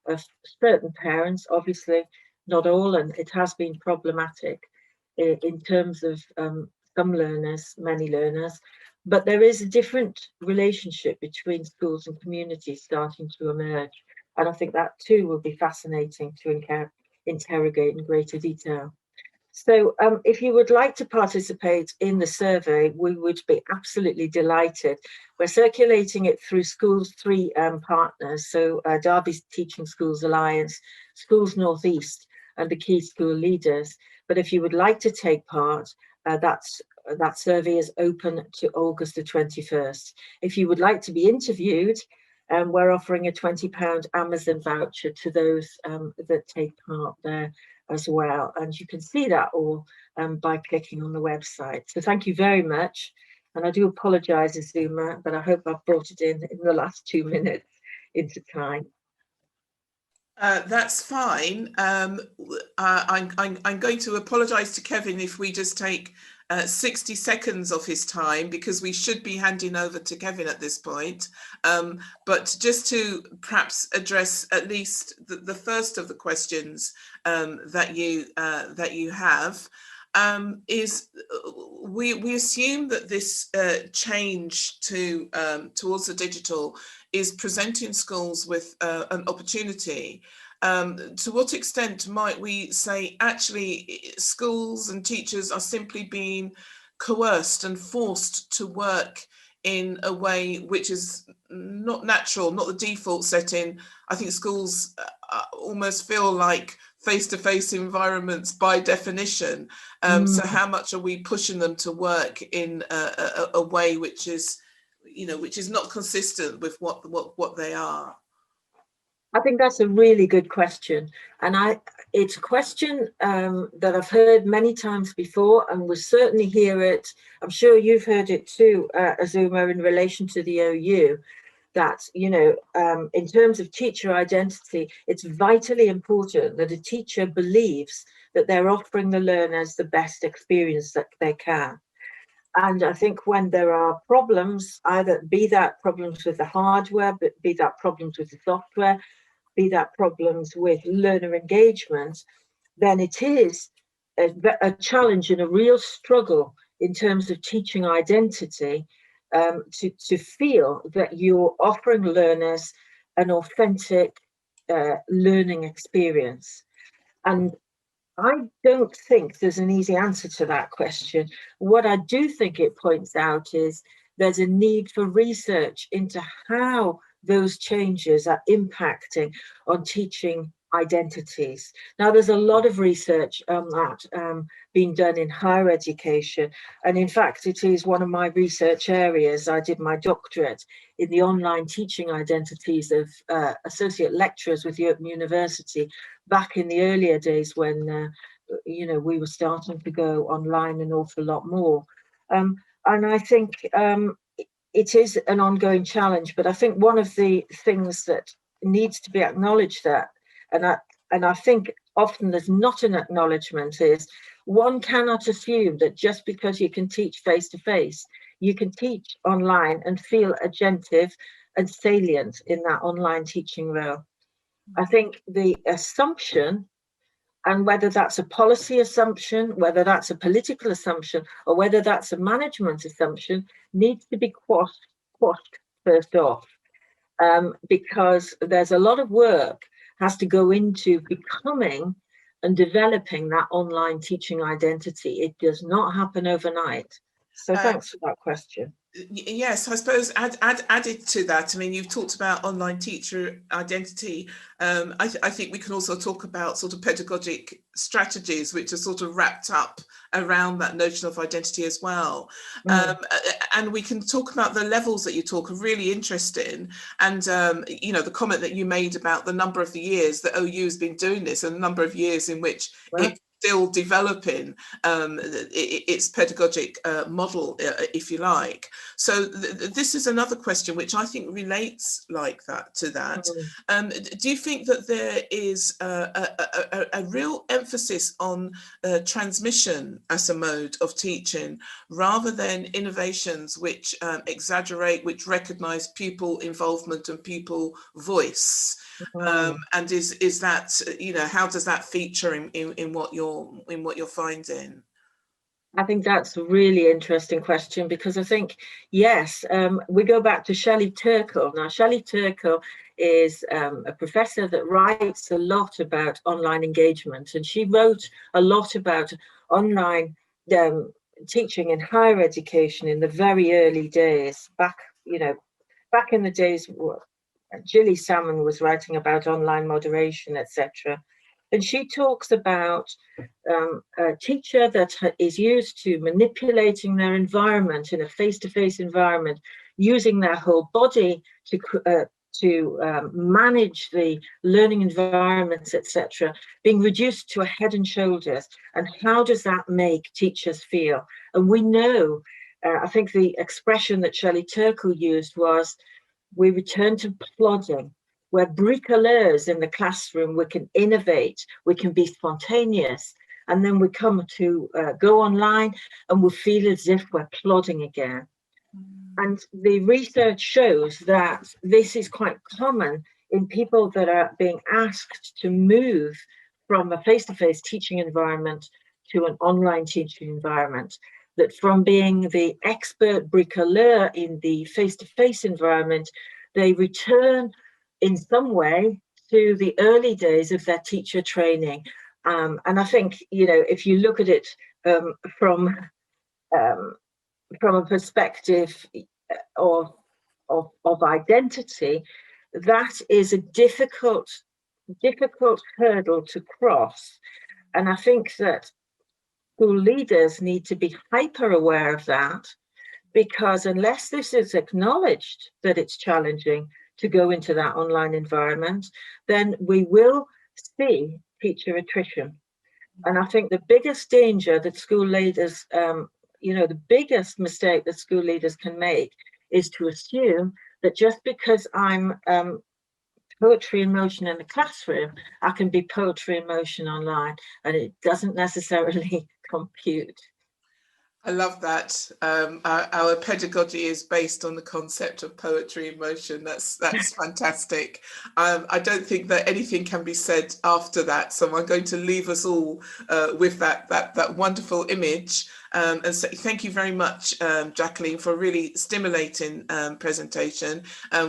of certain parents, obviously not all, and it has been problematic in terms of some learners, many learners, but there is a different relationship between schools and communities starting to emerge. And I think that too will be fascinating to interrogate in greater detail. So if you would like to participate in the survey, we would be absolutely delighted. We're circulating it through Schools 3 partners, so Derby Teaching Schools Alliance, Schools North East, and the key school leaders. But if you would like to take part, that survey is open to August the 21st. If you would like to be interviewed, we're offering a £20 Amazon voucher to those that take part there as well. And you can see that all by clicking on the website. So thank you very much. And I do apologise, Azuma, but I hope I've brought it in the last 2 minutes into time. That's fine. I'm going to apologise to Kevin if we just take 60 seconds of his time, because we should be handing over to Kevin at this point. But just to perhaps address at least the first of the questions that you have, is we assume that this change towards the digital is presenting schools with an opportunity. To what extent might we say actually schools and teachers are simply being coerced and forced to work in a way which is not natural, not the default setting? I think schools almost feel like face-to-face environments by definition. So how much are we pushing them to work in a way which is, which is not consistent with what they are? I think that's a really good question. And it's a question that I've heard many times before, and we'll certainly hear it. I'm sure you've heard it too, Azuma, in relation to the OU, that, you know, in terms of teacher identity, it's vitally important that a teacher believes that they're offering the learners the best experience that they can. And I think when there are problems, either be that problems with the hardware, but be that problems with the software, be that problems with learner engagement, then it is a challenge and a real struggle in terms of teaching identity, to feel that you're offering learners an authentic learning experience. And I don't think there's an easy answer to that question. What I do think it points out is there's a need for research into how those changes are impacting on teaching identities. Now, there's a lot of research on that being done in higher education. And in fact, it is one of my research areas. I did my doctorate in the online teaching identities of associate lecturers with Open University back in the earlier days when, you know, we were starting to go online an awful lot more. And I think it is an ongoing challenge, but I think one of the things that needs to be acknowledged that, and I think often there's not an acknowledgement, is one cannot assume that just because you can teach face-to-face, you can teach online and feel agentive and salient in that online teaching role. I think the assumption, and whether that's a policy assumption, whether that's a political assumption, or whether that's a management assumption, needs to be quashed first off, because there's a lot of work has to go into becoming and developing that online teaching identity. It does not happen overnight. So thanks for that question. Yes, I suppose added to that, I mean, you've talked about online teacher identity. I think we can also talk about sort of pedagogic strategies, which are sort of wrapped up around that notion of identity as well. And we can talk about the levels that you talk are really interesting. And, you know, the comment that you made about the number of the years that OU has been doing this and the number of years in which it's still developing its pedagogic model, if you like. So this is another question which I think relates like that to that. Do you think that there is a real emphasis on transmission as a mode of teaching rather than innovations which exaggerate, which recognize pupil involvement and pupil voice? And is that, you know, how does that feature in what you're finding? I think that's a really interesting question, because I think, yes, we go back to Shelley Turkle. Now, Shelley Turkle is a professor that writes a lot about online engagement, and she wrote a lot about online teaching in higher education in the very early days, back in the days Gilly Salmon was writing about online moderation, etc. And she talks about a teacher that is used to manipulating their environment in a face-to-face environment, using their whole body to manage the learning environments, etc., being reduced to a head and shoulders. And how does that make teachers feel? And we know, I think the expression that Shelley Turkle used was, we return to plodding. We're bricoleurs in the classroom. We can innovate, we can be spontaneous, and then we come to go online and we feel as if we're plodding again. And the research shows that this is quite common in people that are being asked to move from a face-to-face teaching environment to an online teaching environment, that from being the expert bricoleur in the face-to-face environment, they return in some way to the early days of their teacher training. And I think, you know, if you look at it from a perspective of identity, that is a difficult hurdle to cross. And I think that school leaders need to be hyper aware of that, because unless this is acknowledged that it's challenging, to go into that online environment, then we will see teacher attrition. And I think the biggest danger that school leaders, the biggest mistake that school leaders can make is to assume that just because I'm poetry in motion in the classroom, I can be poetry in motion online, and it doesn't necessarily compute. I love that. Our pedagogy is based on the concept of poetry in motion. That's fantastic. I don't think that anything can be said after that. So I'm going to leave us all with that wonderful image. And so thank you very much, Jacqueline, for a really stimulating presentation.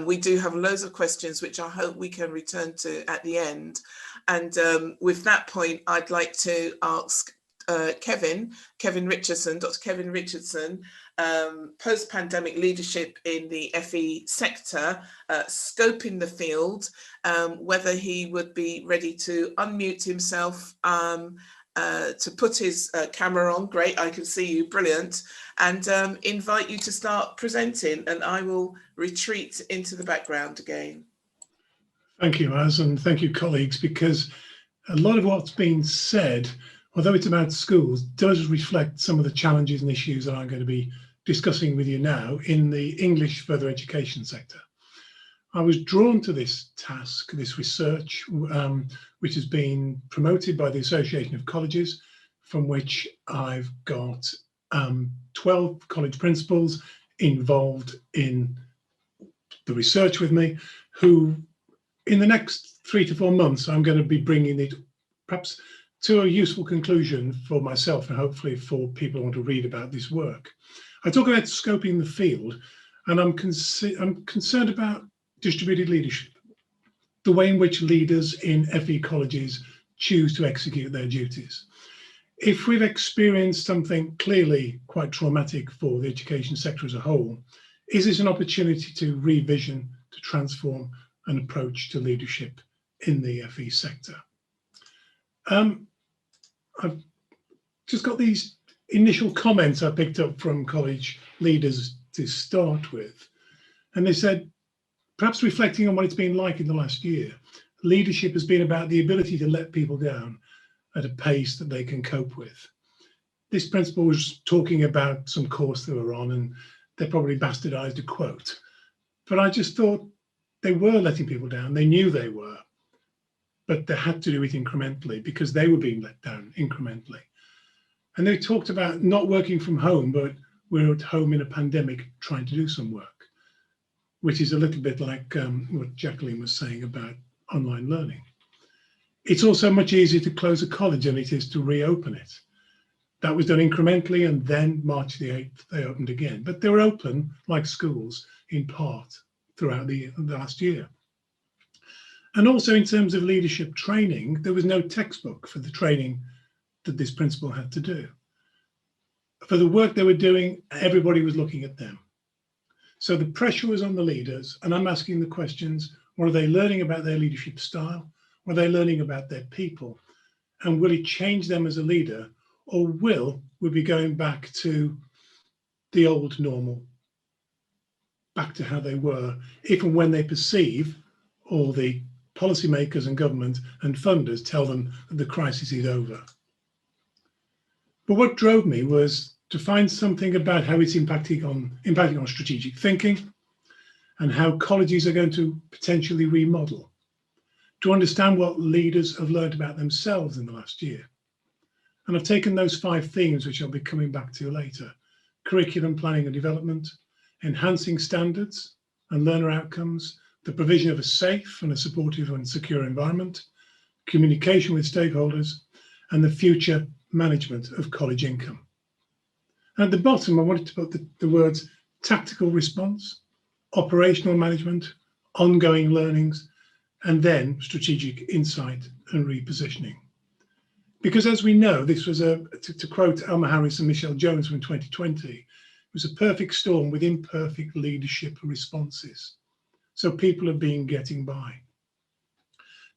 We do have loads of questions, which I hope we can return to at the end. And with that point, I'd like to ask Kevin Richardson, Dr. Kevin Richardson, post-pandemic leadership in the FE sector, scoping the field, whether he would be ready to unmute himself, to put his camera on. Great, I can see you, brilliant, and invite you to start presenting, and I will retreat into the background again. Thank you, Az, and thank you, colleagues, because a lot of what's been said, although it's about schools, does reflect some of the challenges and issues that I'm going to be discussing with you now in the English further education sector. I was drawn to this task, this research, which has been promoted by the Association of Colleges, from which I've got 12 college principals involved in the research with me, who in the next 3 to 4 months, I'm going to be bringing it perhaps to a useful conclusion for myself and hopefully for people who want to read about this work. I talk about scoping the field, and I'm concerned about distributed leadership, the way in which leaders in FE colleges choose to execute their duties. If we've experienced something clearly quite traumatic for the education sector as a whole, is this an opportunity to revision, to transform an approach to leadership in the FE sector? I've just got these initial comments I picked up from college leaders to start with. And they said, perhaps reflecting on what it's been like in the last year, leadership has been about the ability to let people down at a pace that they can cope with. This principal was talking about some course they were on, and they probably bastardized a quote. But I just thought they were letting people down. They knew they were. But they had to do it incrementally because they were being let down incrementally. And they talked about not working from home, but we're at home in a pandemic trying to do some work, which is a little bit like what Jacqueline was saying about online learning. It's also much easier to close a college than it is to reopen it. That was done incrementally, and then March the 8th, they opened again. But they were open, like schools, in part throughout the last year. And also in terms of leadership training, there was no textbook for the training that this principal had to do. For the work they were doing, everybody was looking at them. So the pressure was on the leaders, and I'm asking the questions, what are they learning about their leadership style? What are they learning about their people? And will it change them as a leader, or will we be going back to the old normal, back to how they were, if and when they perceive, or the policymakers and government and funders tell them that the crisis is over? But what drove me was to find something about how it's impacting on strategic thinking and how colleges are going to potentially remodel, to understand what leaders have learned about themselves in the last year. And I've taken those 5 themes, which I'll be coming back to later: curriculum planning and development, enhancing standards and learner outcomes, the provision of a safe and a supportive and secure environment, communication with stakeholders, and the future management of college income. And at the bottom, I wanted to put the words tactical response, operational management, ongoing learnings, and then strategic insight and repositioning. Because as we know, this was to quote Alma Harris and Michelle Jones from 2020, it was a perfect storm with imperfect leadership responses. So people have been getting by.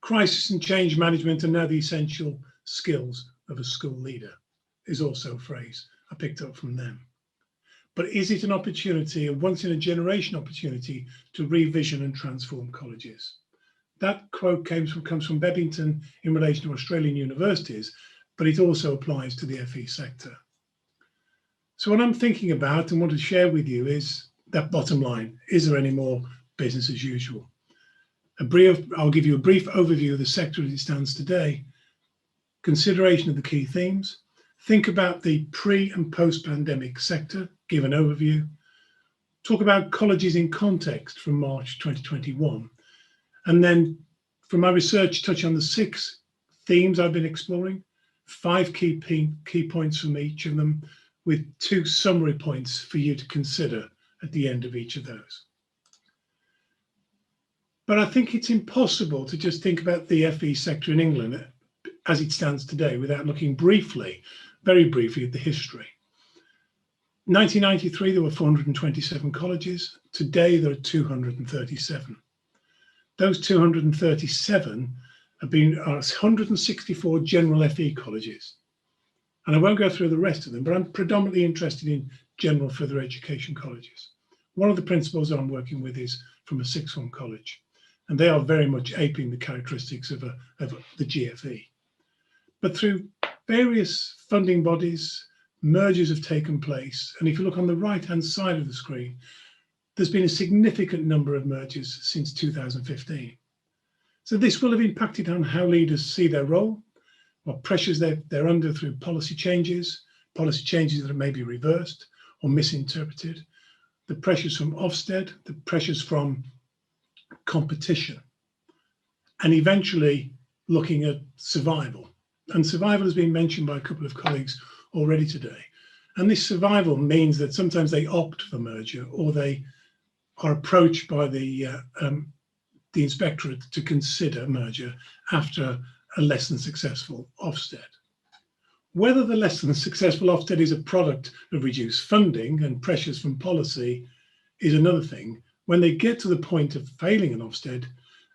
Crisis and change management are now the essential skills of a school leader, is also a phrase I picked up from them. but is it an opportunity, a once in a generation opportunity, to revision and transform colleges? That quote comes from Bebington in relation to Australian universities, but it also applies to the FE sector. So what I'm thinking about and want to share with you is that bottom line. Is there any more business as usual? I'll give you a brief overview of the sector as it stands today, consideration of the key themes, think about the pre and post-pandemic sector, give an overview, talk about colleges in context from March 2021, and then from my research touch on the 6 themes I've been exploring, 5 key points from each of them, with 2 summary points for you to consider at the end of each of those. But I think it's impossible to just think about the FE sector in England as it stands today without looking briefly, very briefly, at the history. 1993, there were 427 colleges. Today, there are 237. Those 237 are 164 general FE colleges. And I won't go through the rest of them, but I'm predominantly interested in general further education colleges. One of the principals I'm working with is from a 6th form college, and they are very much aping the characteristics of the GFE. But through various funding bodies, mergers have taken place. And if you look on the right-hand side of the screen, there's been a significant number of mergers since 2015. So this will have impacted on how leaders see their role, what pressures they're under through policy changes that may be reversed or misinterpreted, the pressures from Ofsted, the pressures from competition, and eventually looking at survival. And survival has been mentioned by a couple of colleagues already today. And this survival means that sometimes they opt for merger, or they are approached by the inspectorate to consider merger after a less than successful Ofsted. Whether the less than successful Ofsted is a product of reduced funding and pressures from policy is another thing. When they get to the point of failing an Ofsted,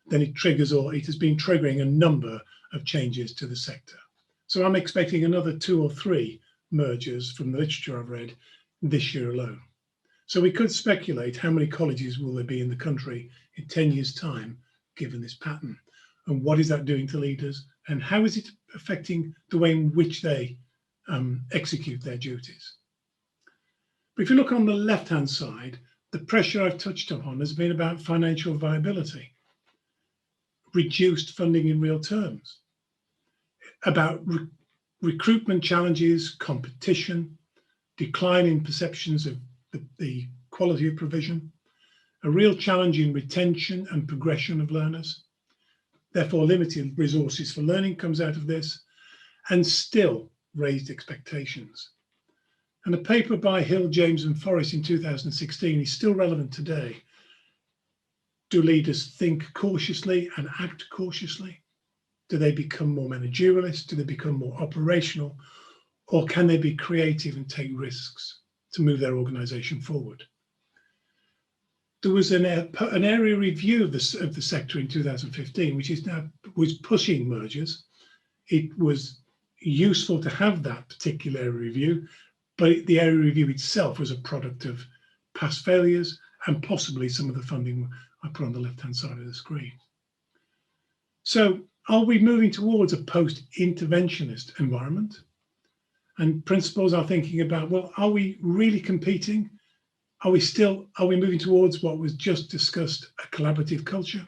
then it triggers, or it has been triggering, a number of changes to the sector. So I'm expecting another 2 or 3 mergers from the literature I've read this year alone. So we could speculate how many colleges will there be in the country in 10 years' time, given this pattern, and what is that doing to leaders, and how is it affecting the way in which they execute their duties. But if you look on the left-hand side, the pressure I've touched upon has been about financial viability, reduced funding in real terms, about recruitment challenges, competition, decline in perceptions of the quality of provision, a real challenge in retention and progression of learners, therefore limited resources for learning comes out of this, and still raised expectations. And a paper by Hill, James and Forrest in 2016 is still relevant today. Do leaders think cautiously and act cautiously? Do they become more managerialist? Do they become more operational? Or can they be creative and take risks to move their organization forward? There was an area review of the sector in 2015, which was pushing mergers. It was useful to have that particular area review, but the area review itself was a product of past failures and possibly some of the funding I put on the left-hand side of the screen. So are we moving towards a post-interventionist environment? And principals are thinking about, well, are we really competing? Are we moving towards what was just discussed, a collaborative culture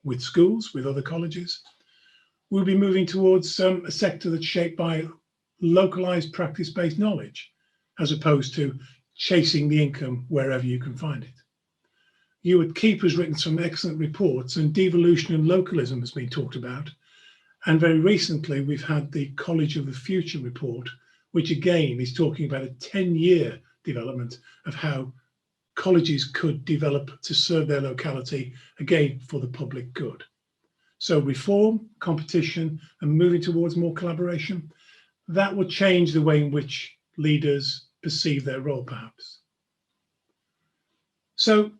with schools, with other colleges? We'll be moving towards a sector that's shaped by localized practice-based knowledge, as opposed to chasing the income wherever you can find it. Ewart Keep has written some excellent reports, and devolution and localism has been talked about. And very recently, we've had the College of the Future report, which again is talking about a 10-year development of how colleges could develop to serve their locality, again, for the public good. So reform, competition, and moving towards more collaboration, that will change the way in which leaders perceive their role, perhaps. So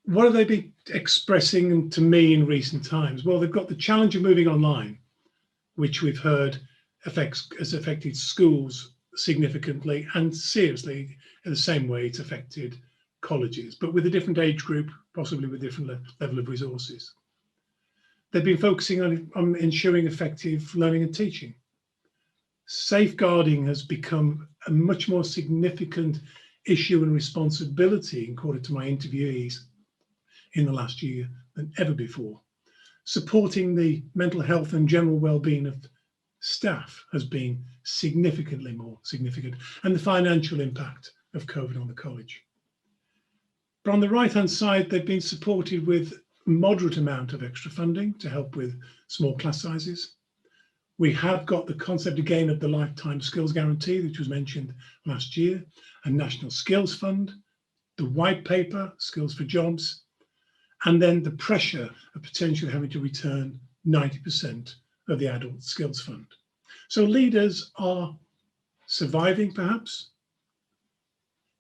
what have they been expressing to me in recent times? Well, they've got the challenge of moving online, which we've heard has affected schools significantly and seriously in the same way it's affected colleges, but with a different age group, possibly with different level of resources. They've been focusing on ensuring effective learning and teaching. Safeguarding has become a much more significant issue and responsibility, according to my interviewees, in the last year than ever before. Supporting the mental health and general well-being of staff has been significantly more significant, and the financial impact of COVID on the college. But on the right-hand side, they've been supported with a moderate amount of extra funding to help with small class sizes. We have got the concept again of the Lifetime Skills Guarantee, which was mentioned last year, a National Skills Fund, the white paper, Skills for Jobs, and then the pressure of potentially having to return 90% of the Adult Skills Fund. So leaders are surviving perhaps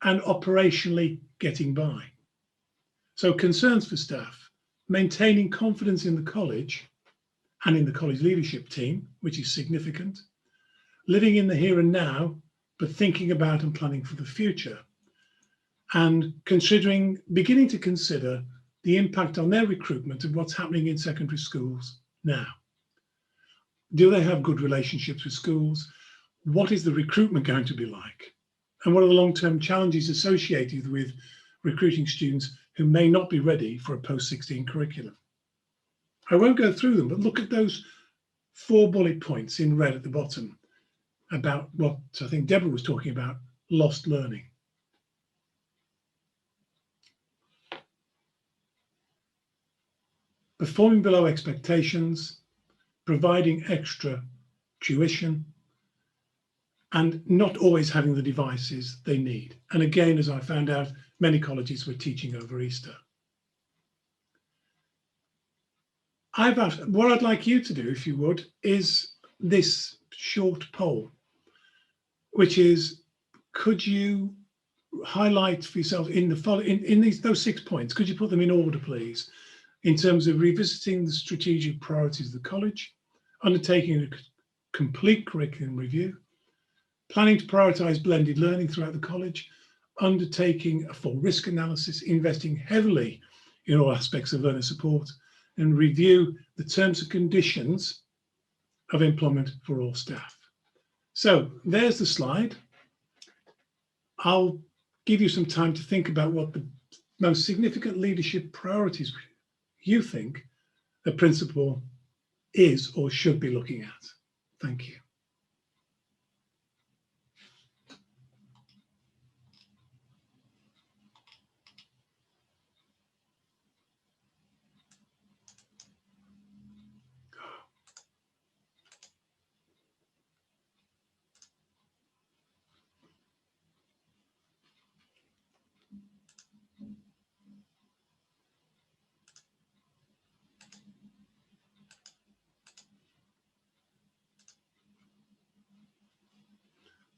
and operationally getting by. So concerns for staff, maintaining confidence in the college and in the college leadership team, which is significant, living in the here and now, but thinking about and planning for the future, and beginning to consider the impact on their recruitment of what's happening in secondary schools now. Do they have good relationships with schools? What is the recruitment going to be like? And what are the long-term challenges associated with recruiting students who may not be ready for a post-16 curriculum? I won't go through them, but look at those 4 bullet points in red at the bottom about what I think Deborah was talking about, lost learning. Performing below expectations, providing extra tuition, and not always having the devices they need. And again, as I found out, many colleges were teaching over Easter. What I'd like you to do, if you would, is this short poll, which is, could you highlight for yourself in those 6 points, could you put them in order, please, in terms of revisiting the strategic priorities of the college, undertaking a complete curriculum review, planning to prioritise blended learning throughout the college, undertaking a full risk analysis, investing heavily in all aspects of learner support, and review the terms and conditions of employment for all staff. So there's the slide. I'll give you some time to think about what the most significant leadership priorities you think a principal is or should be looking at. Thank you.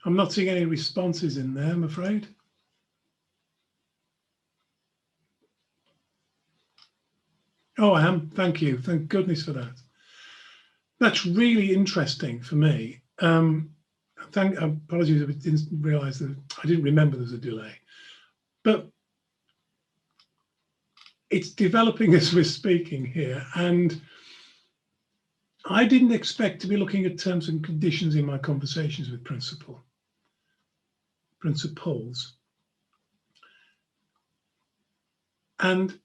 I'm not seeing any responses in there, I'm afraid. Oh, I am. Thank you. Thank goodness for that. That's really interesting for me. Apologies if I didn't realise that I didn't remember there was a delay, but it's developing as we're speaking here, and I didn't expect to be looking at terms and conditions in my conversations with principals. And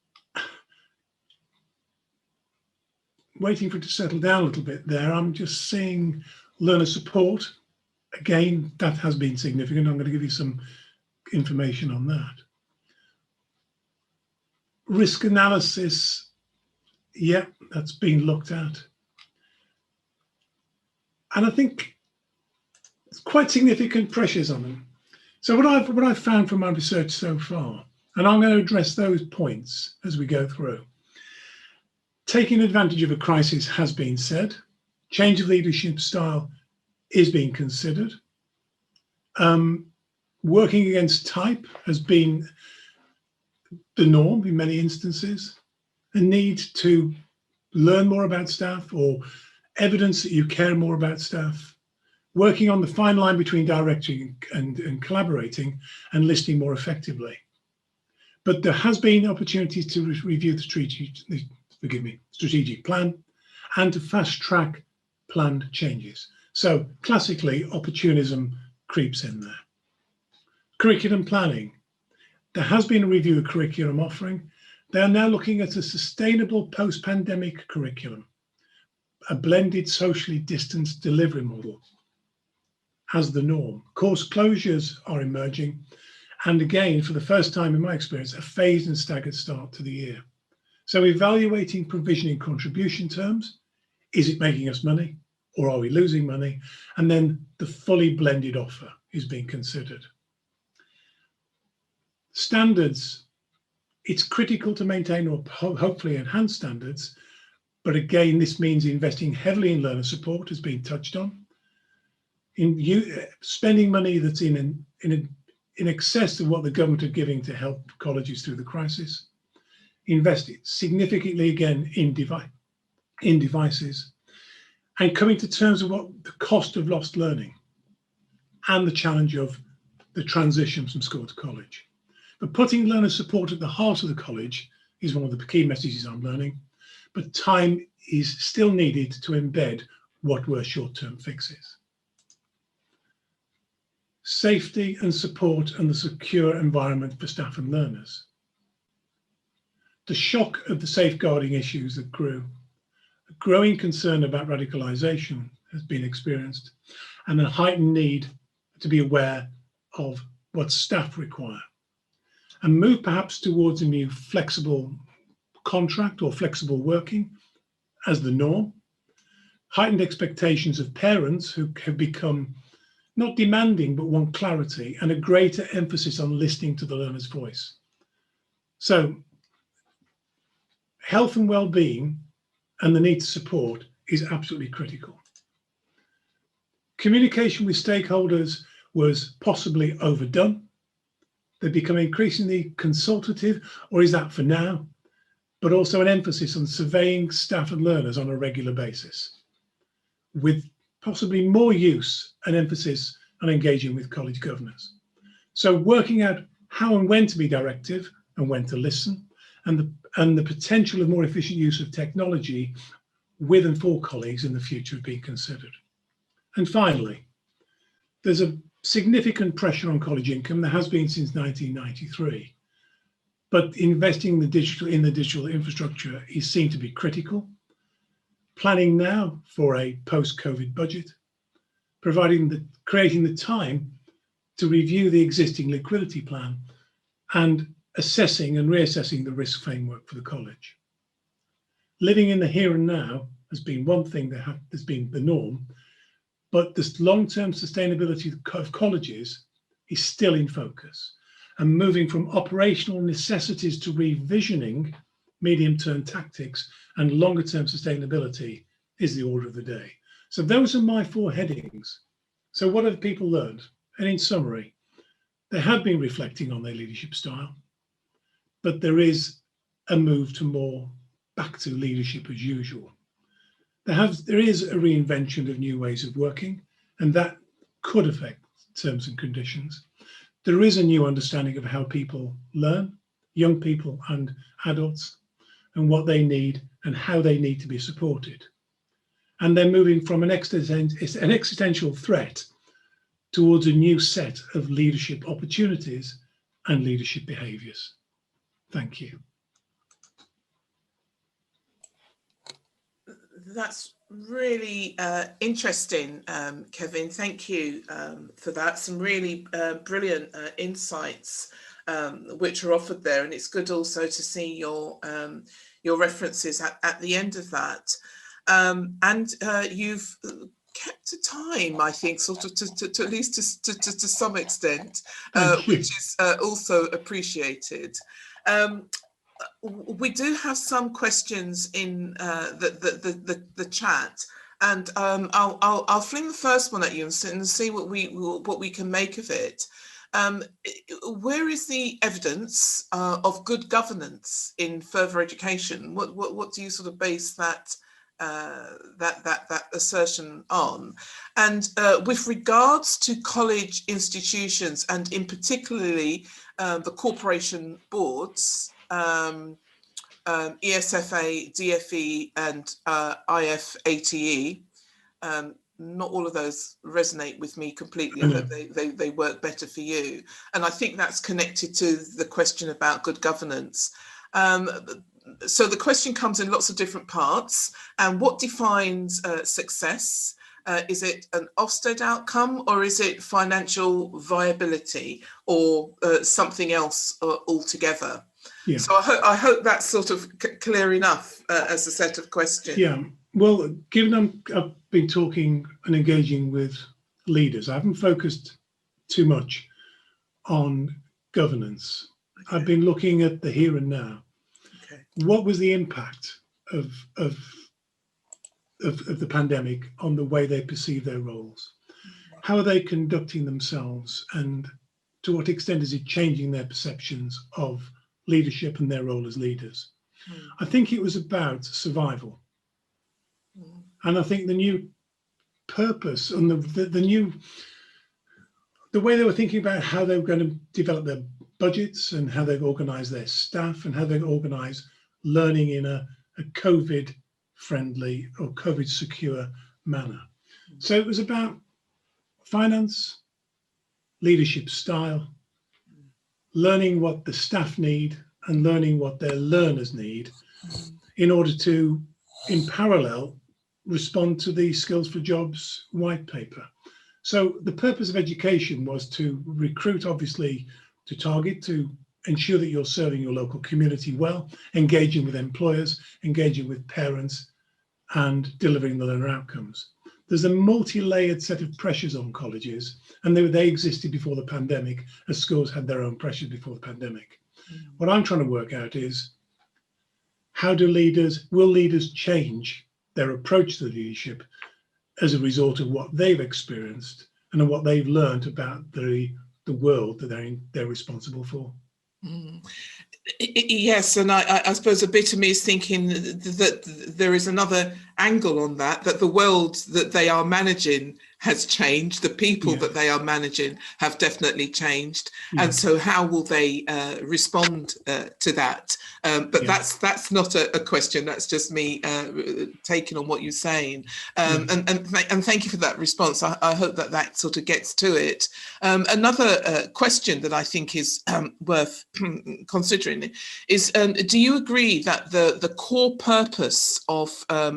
waiting for it to settle down a little bit there, I'm just seeing learner support. Again, that has been significant. I'm going to give you some information on that. Risk analysis, yeah, that's been looked at. And I think it's quite significant pressures on them. So what I've found from my research so far, and I'm going to address those points as we go through. Taking advantage of a crisis has been said. Change of leadership style is being considered. Working against type has been the norm in many instances. A need to learn more about staff or evidence that you care more about staff. working on the fine line between directing and collaborating and listening more effectively. But there has been opportunities to review the strategic plan and to fast track planned changes. So classically, opportunism creeps in there. Curriculum planning. There has been a review of curriculum offering. They are now looking at a sustainable post-pandemic curriculum, a blended socially distanced delivery model as the norm. Course closures are emerging. And again, for the first time in my experience, a phased and staggered start to the year. So evaluating provision in contribution terms, is it making us money or are we losing money? And then the fully blended offer is being considered. Standards, it's critical to maintain or hopefully enhance standards. But again, this means investing heavily in learner support has been touched on. Spending money that's in excess of what the government are giving to help colleges through the crisis. Invest significantly again in devices, and coming to terms with what the cost of lost learning and the challenge of the transition from school to college. But putting learner support at the heart of the college is one of the key messages I'm learning, but time is still needed to embed what were short-term fixes. Safety and support and the secure environment for staff and learners. The shock of the safeguarding issues that grew, a growing concern about radicalisation has been experienced, and a heightened need to be aware of what staff require, and move perhaps towards a new flexible contract or flexible working as the norm. Heightened expectations of parents who have become not demanding, but want clarity, and a greater emphasis on listening to the learner's voice. So health and well-being and the need to support is absolutely critical. Communication with stakeholders was possibly overdone. They're becoming increasingly consultative, or is that for now? But also an emphasis on surveying staff and learners on a regular basis, with possibly more use and emphasis on engaging with college governors. So working out how and when to be directive and when to listen, and the potential of more efficient use of technology with and for colleagues in the future being considered. And finally, there's a significant pressure on college income. There has been since 1993, but investing in the digital infrastructure is seen to be critical. Planning now for a post-COVID budget, creating the time to review the existing liquidity plan, and assessing and reassessing the risk framework for the college. Living in the here and now has been one thing that has been the norm, but this long-term sustainability of colleges is still in focus, and moving from operational necessities to revisioning medium-term tactics and longer-term sustainability is the order of the day. So those are my 4 headings. So what have people learned? And in summary, they have been reflecting on their leadership style, but there is a move to more back to leadership as usual. There is a reinvention of new ways of working, and that could affect terms and conditions. There is a new understanding of how people learn, young people and adults, and what they need and how they need to be supported. And they're moving from an existential threat towards a new set of leadership opportunities and leadership behaviours. Thank you. That's really interesting, Kevin. Thank you for that. Some really brilliant insights which are offered there, and it's good also to see your references at the end of that. And you've kept to time, I think, sort of to at least to some extent, which is also appreciated. We do have some questions in the chat, and I'll fling the first one at you and see what we can make of it. Where is the evidence of good governance in further education? What do you sort of base that that assertion on. And with regards to college institutions, and in particularly the corporation boards, ESFA, DFE and IFATE, not all of those resonate with me completely. I hope they work better for you. And I think that's connected to the question about good governance. So the question comes in lots of different parts. And what defines success? Is it an Ofsted outcome, or is it financial viability, or something else altogether? Yeah. So I hope that's sort of clear enough as a set of questions. Yeah, well, given I've been talking and engaging with leaders, I haven't focused too much on governance. Okay. I've been looking at the here and now. Okay. What was the impact of the pandemic on the way they perceive their roles? How are they conducting themselves, and to what extent is it changing their perceptions of leadership and their role as leaders? I think it was about survival. And I think the new purpose and the way they were thinking about how they were going to develop their budgets and how they organize their staff and how they organize learning in a COVID friendly or COVID secure manner. So it was about finance, leadership style, learning what the staff need and learning what their learners need in order to, in parallel, respond to the Skills for Jobs white paper. So the purpose of education was to recruit, obviously, to target, to ensure that you're serving your local community well, engaging with employers, engaging with parents, and delivering the learner outcomes. There's a multi-layered set of pressures on colleges, and they existed before the pandemic, as schools had their own pressures before the pandemic. What I'm trying to work out is, how will leaders change their approach to leadership as a result of what they've experienced and what they've learned about the world that they're responsible for? Yes, and I suppose a bit of me is thinking that there is another angle on that the world that they are managing has changed. The people that they are managing have definitely changed. And so how will they respond to that? But that's not a question. That's just me taking on what you're saying. And thank you for that response. I hope that sort of gets to it. Another question that I think is worth considering is, do you agree that the core purpose of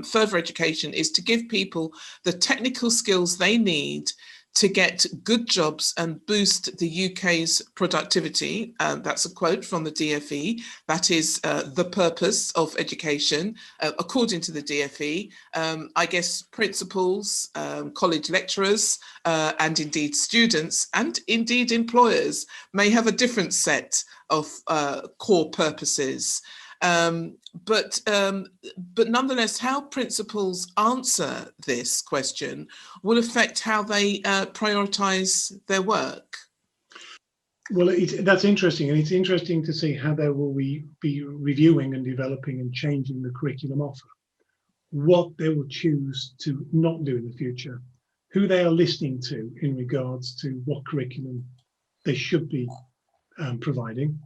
further education is to give people the technical skills they need to get good jobs and boost the UK's productivity? That's a quote from the DFE. That is the purpose of education, according to the DFE. I guess principals, college lecturers, and indeed students, and indeed employers may have a different set of core purposes. But nonetheless, how principals answer this question will affect how they prioritise their work. Well, that's interesting, and it's interesting to see how they will be reviewing and developing and changing the curriculum offer, what they will choose to not do in the future, who they are listening to in regards to what curriculum they should be providing.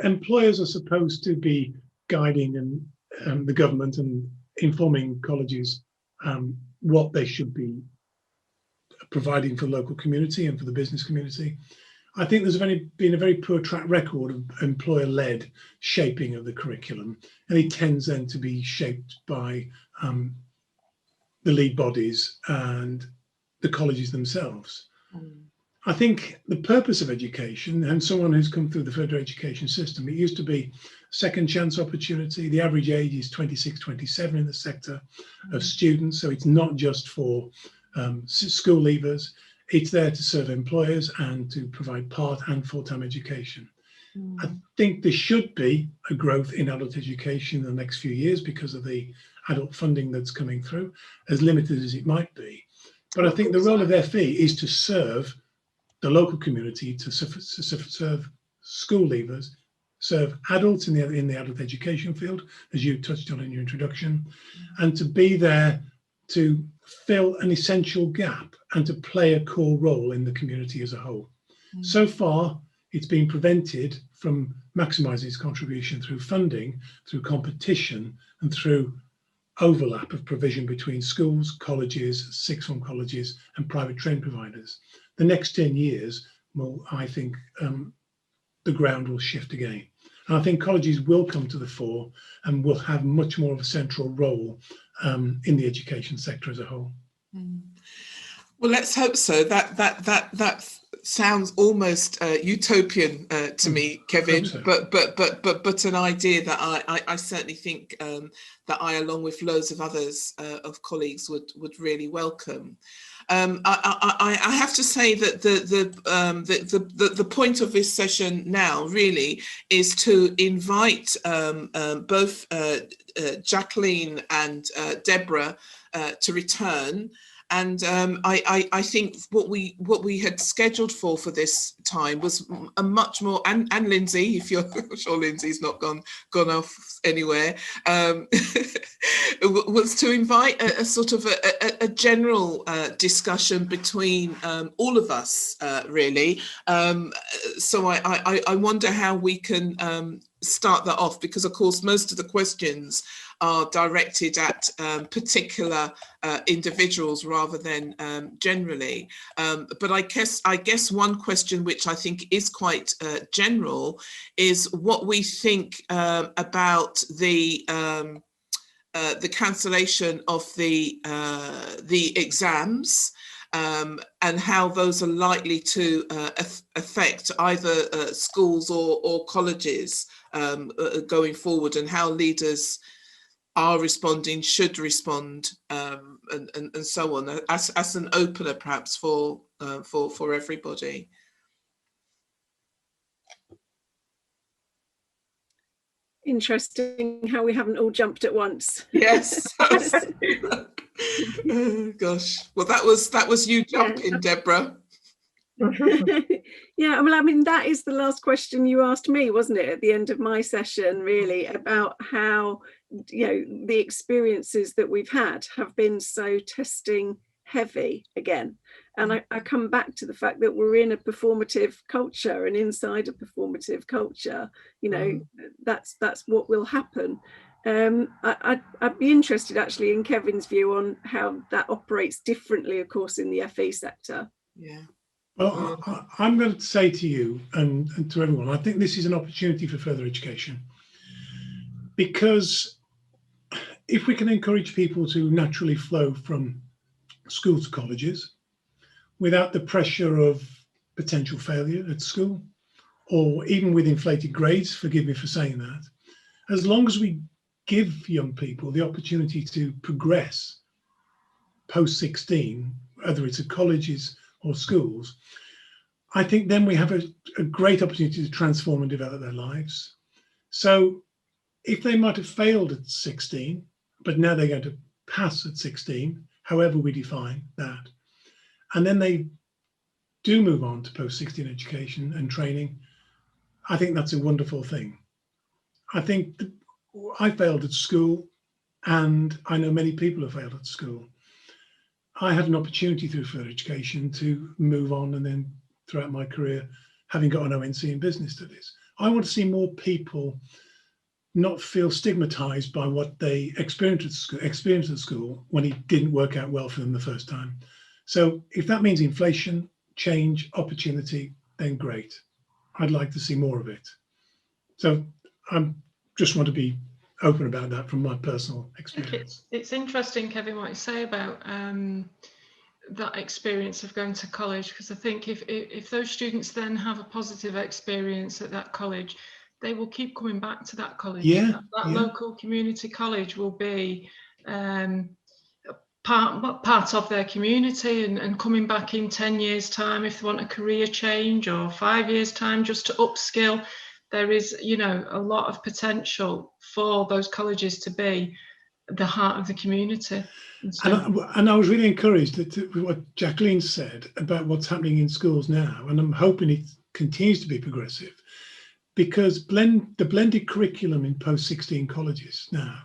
Employers are supposed to be guiding and the government and informing colleges what they should be providing for the local community and for the business community. I think there's been a very poor track record of employer-led shaping of the curriculum, and it tends then to be shaped by the lead bodies and the colleges themselves. I think the purpose of education, and someone who's come through the further education system, it used to be second chance opportunity. The average age is 26, 27 in the sector of students. So it's not just for school leavers. It's there to serve employers and to provide part and full-time education. I think there should be a growth in adult education in the next few years because of the adult funding that's coming through, as limited as it might be. But I think the role of FE is to serve the local community, to serve school leavers serve adults in the adult education field, as you touched on in your introduction, and to be there to fill an essential gap and to play a core role in the community as a whole. So far, it's been prevented from maximising its contribution through funding, through competition, and through overlap of provision between schools, colleges, sixth form colleges, and private training providers. The next 10 years, well, I think the ground will shift again. And I think colleges will come to the fore and will have much more of a central role in the education sector as a whole. Well, let's hope so. That sounds almost utopian to me, Kevin. So. But an idea that I certainly think that I, along with loads of others of colleagues, would really welcome. I have to say that the point of this session now really is to invite both Jacqueline and Deborah to return. And I think what we had scheduled for this time was a much more, and Lindsay, if you're sure Lindsay's not gone off anywhere, was to invite a sort of a general discussion between all of us, really. So I wonder how we can start that off, because of course most of the questions are directed at particular individuals rather than generally. But I guess one question which I think is quite general is what we think about the cancellation of the exams, and how those are likely to affect either schools or colleges going forward, and how leaders are responding, should respond, and so on, as an opener perhaps for everybody. Oh Interesting how we haven't all jumped at once. Yes. Oh, gosh. Well, that was you jumping, yeah. Deborah. Yeah, well, I mean, that is the last question you asked me, wasn't it, at the end of my session, really, about how, the experiences that we've had have been so testing heavy again. And I come back to the fact that we're in a performative culture, and inside a performative culture, that's what will happen. I'd be interested actually in Kevin's view on how that operates differently, of course, in the FE sector. Yeah. Well, I'm going to say to you and to everyone, I think this is an opportunity for further education, because if we can encourage people to naturally flow from school to colleges without the pressure of potential failure at school, or even with inflated grades, forgive me for saying that, as long as we give young people the opportunity to progress post-16, whether it's at colleges or schools, I think then we have a great opportunity to transform and develop their lives. So if they might have failed at 16, but now they're going to pass at 16, however we define that, and then they do move on to post-16 education and training, I think that's a wonderful thing. I think I failed at school, and I know many people have failed at school. I had an opportunity through further education to move on, and then throughout my career, having got an ONC in business studies. I want to see more people not feel stigmatized by what they experienced at school when it didn't work out well for them the first time. So if that means inflation, change, opportunity, then great. I'd like to see more of it. So I just want to be open about that from my personal experience. It's interesting, Kevin, what you say about that experience of going to college, because I think if those students then have a positive experience at that college, they will keep coming back to that college. Yeah, that local community college will be part of their community, and coming back in 10 years' time if they want a career change, or 5 years' time just to upskill. There is, a lot of potential for those colleges to be the heart of the community. And I was really encouraged with what Jacqueline said about what's happening in schools now, and I'm hoping it continues to be progressive, because the blended curriculum in post-16 colleges now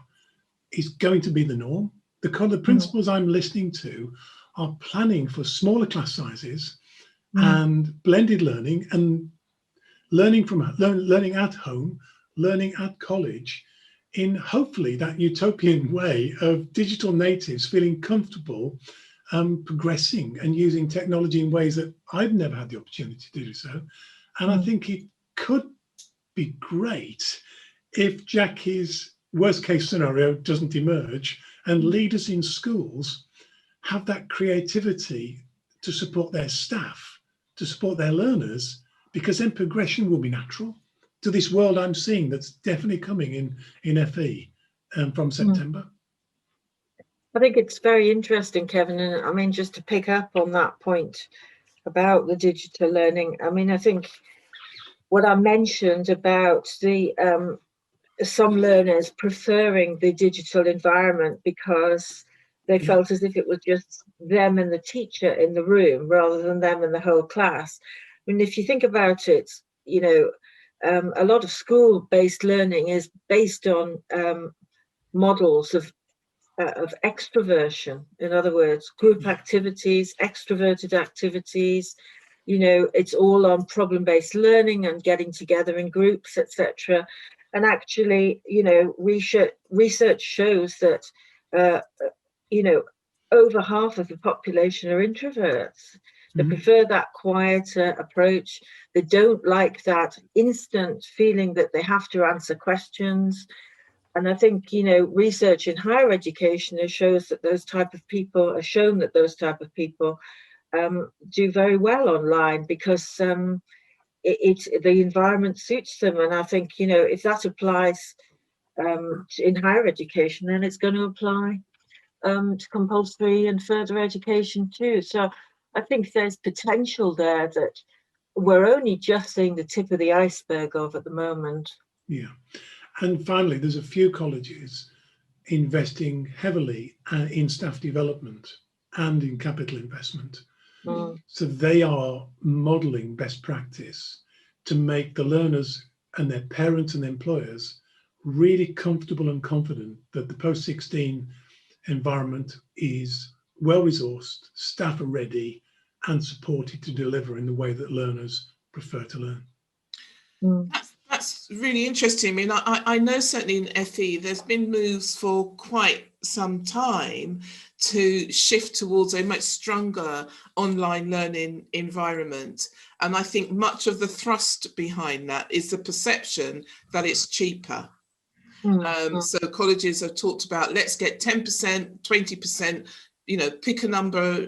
is going to be the norm. The principals I'm listening to are planning for smaller class sizes and blended learning, and learning at home, learning at college, in hopefully that utopian way of digital natives feeling comfortable progressing and using technology in ways that I've never had the opportunity to do so. And I think it could be great if Jackie's worst case scenario doesn't emerge and leaders in schools have that creativity to support their staff, to support their learners, because then progression will be natural to this world I'm seeing that's definitely coming in FE from September. I think it's very interesting, Kevin, and I mean, just to pick up on that point about the digital learning, I mean, I think what I mentioned about the some learners preferring the digital environment because they felt as if it was just them and the teacher in the room rather than them and the whole class. I mean, if you think about it, you know, a lot of school-based learning is based on models of extroversion. In other words, group activities, extroverted activities. You know, it's all on problem-based learning and getting together in groups, etc. And actually, you know, research shows that, you know, over half of the population are introverts. They prefer that quieter approach. They don't like that instant feeling that they have to answer questions. And I think, you know, research in higher education shows that those type of people do very well online because the environment suits them. And I think, you know, if that applies in higher education, then it's going to apply to compulsory and further education too. So I think there's potential there that we're only just seeing the tip of the iceberg of at the moment. Yeah. And finally, there's a few colleges investing heavily in staff development and in capital investment. So they are modeling best practice to make the learners and their parents and employers really comfortable and confident that the post-16 environment is well-resourced, staff are ready and supported to deliver in the way that learners prefer to learn. That's really interesting. I mean, I know certainly in FE, there's been moves for quite some time to shift towards a much stronger online learning environment. And I think much of the thrust behind that is the perception that it's cheaper. So colleges have talked about, let's get 10%, 20%, you know, pick a number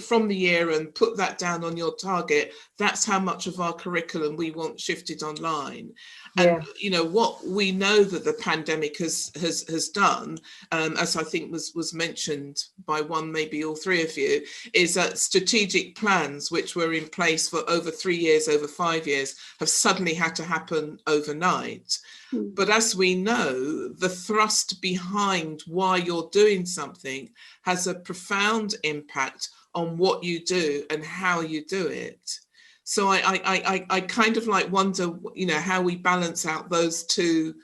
from the year and put that down on your target. That's how much of our curriculum we want shifted online. And, you know, what we know that the pandemic has done, as I think was mentioned by one, maybe all three of you, is that strategic plans, which were in place for over 3 years, over 5 years, have suddenly had to happen overnight. But as we know, the thrust behind why you're doing something has a profound impact on what you do and how you do it. So I kind of like wonder, you know, how we balance out those two,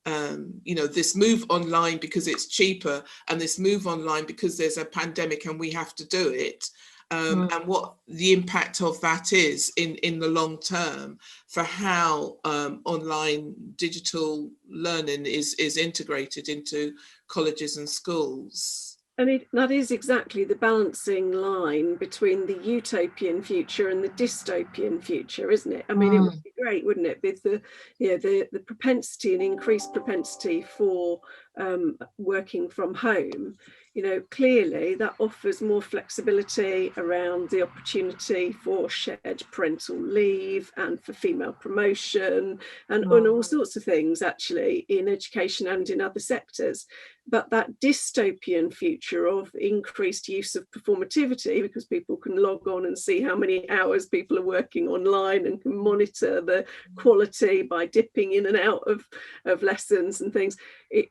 you know, this move online because it's cheaper and this move online because there's a pandemic and we have to do it. And what the impact of that is in the long term for how online digital learning is integrated into colleges and schools. And that is exactly the balancing line between the utopian future and the dystopian future, isn't it? I mean, it would be great, wouldn't it, with the propensity and increased propensity for working from home. You know, clearly that offers more flexibility around the opportunity for shared parental leave and for female promotion and all sorts of things actually in education and in other sectors. But that dystopian future of increased use of performativity, because people can log on and see how many hours people are working online and can monitor the quality by dipping in and out of lessons and things,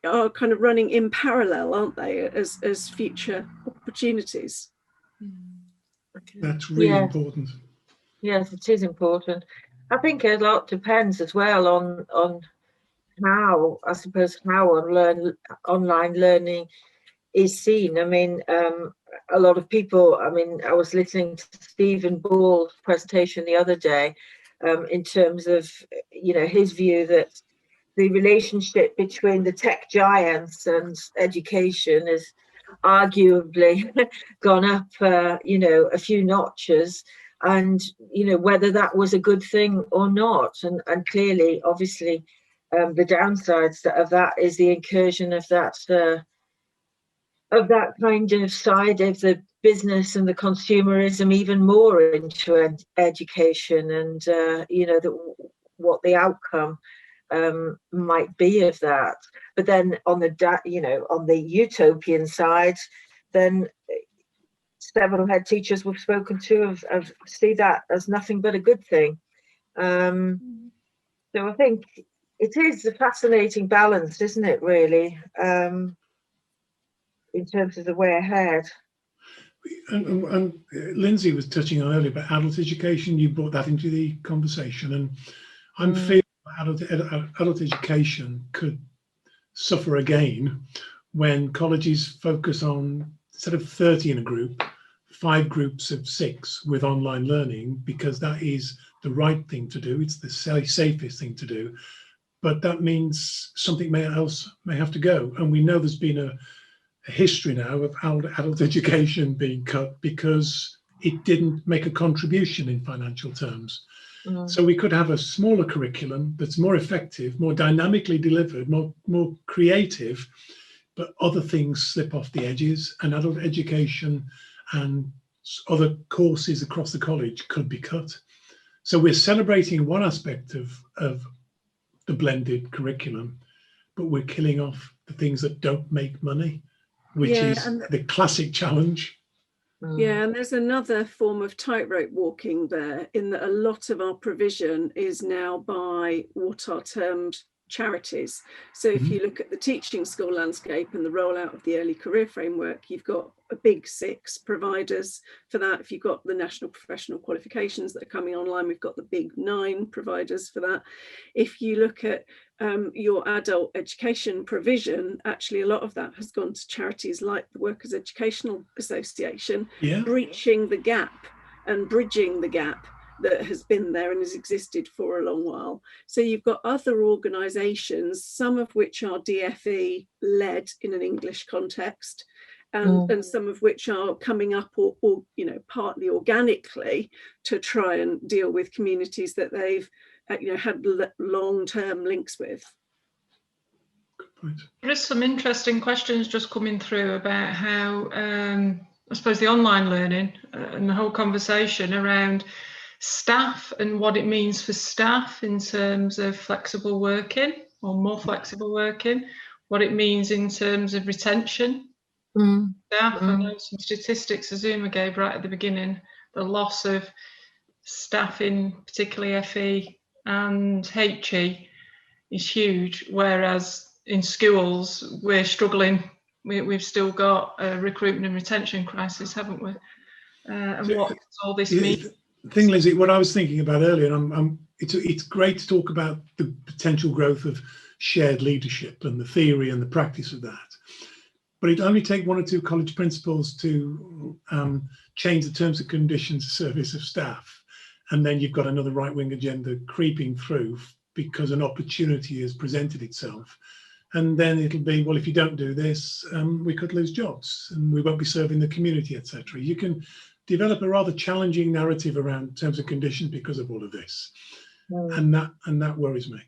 are kind of running in parallel, aren't they, as future opportunities? That's really important. Yes, it is important. I think a lot depends as well on how, I suppose, how online learning is seen. I mean, a lot of people, I mean, I was listening to Stephen Ball's presentation the other day, in terms of, you know, his view that the relationship between the tech giants and education has arguably gone up, you know, a few notches, and, you know, whether that was a good thing or not. And clearly, obviously, the downsides of that is the incursion of that kind of side of the business and the consumerism even more into education, and you know, what the outcome might be of that. But then on the you know, on the utopian side, then several head teachers we've spoken to have see that as nothing but a good thing. So I think it is a fascinating balance, isn't it, really, in terms of the way ahead. And Lindsay was touching on earlier about adult education. You brought that into the conversation, and I'm feeling adult education could suffer again when colleges focus on, instead of 30 in a group, 5 groups of 6 with online learning, because that is the right thing to do. It's the safest thing to do. But that means something else may have to go. And we know there's been a history now of adult education being cut because it didn't make a contribution in financial terms. So we could have a smaller curriculum that's more effective, more dynamically delivered, more creative, but other things slip off the edges, and adult education and other courses across the college could be cut. So we're celebrating one aspect of the blended curriculum, but we're killing off the things that don't make money, which is the classic challenge. Yeah, and there's another form of tightrope walking there, in that a lot of our provision is now by what are termed charities. So if you look at the teaching school landscape and the rollout of the early career framework, you've got a big 6 providers for that. If you've got the national professional qualifications that are coming online, we've got the big 9 providers for that. If you look at your adult education provision, actually a lot of that has gone to charities like the Workers' Educational Association, breaching the gap and bridging the gap that has been there and has existed for a long while. So you've got other organisations, some of which are DFE led in an English context, and some of which are coming up or you know, partly organically, to try and deal with communities that they've you know, had long-term links with. Good point. There is some interesting questions just coming through about how I suppose the online learning and the whole conversation around staff and what it means for staff in terms of flexible working or more flexible working, what it means in terms of retention. Staff, I know some statistics Azuma gave right at the beginning, the loss of staff in particularly FE and HE is huge, whereas in schools we're struggling. We've still got a recruitment and retention crisis, haven't we? And so, what does all this mean? The thing, Lizzie, what I was thinking about earlier, and it's great to talk about the potential growth of shared leadership and the theory and the practice of that. But it'd only take 1 or 2 college principals to change the terms and conditions of service of staff. And then you've got another right-wing agenda creeping through because an opportunity has presented itself. And then it'll be, well, if you don't do this, we could lose jobs and we won't be serving the community, etc. You can develop a rather challenging narrative around terms and conditions because of all of this. And that worries me.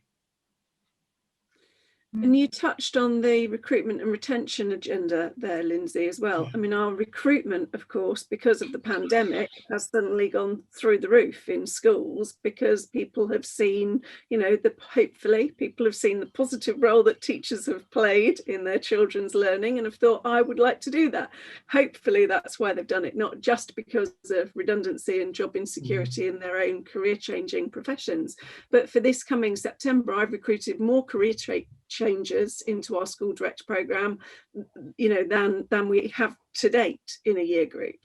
And you touched on the recruitment and retention agenda there, Lindsay, as well. I mean, our recruitment, of course, because of the pandemic, has suddenly gone through the roof in schools, because people have seen, you know, hopefully people have seen the positive role that teachers have played in their children's learning and have thought, I would like to do that. Hopefully that's why they've done it, not just because of redundancy and job insecurity in their own career-changing professions. But for this coming September, I've recruited more career changes into our School Direct programme, you know, than we have to date in a year group.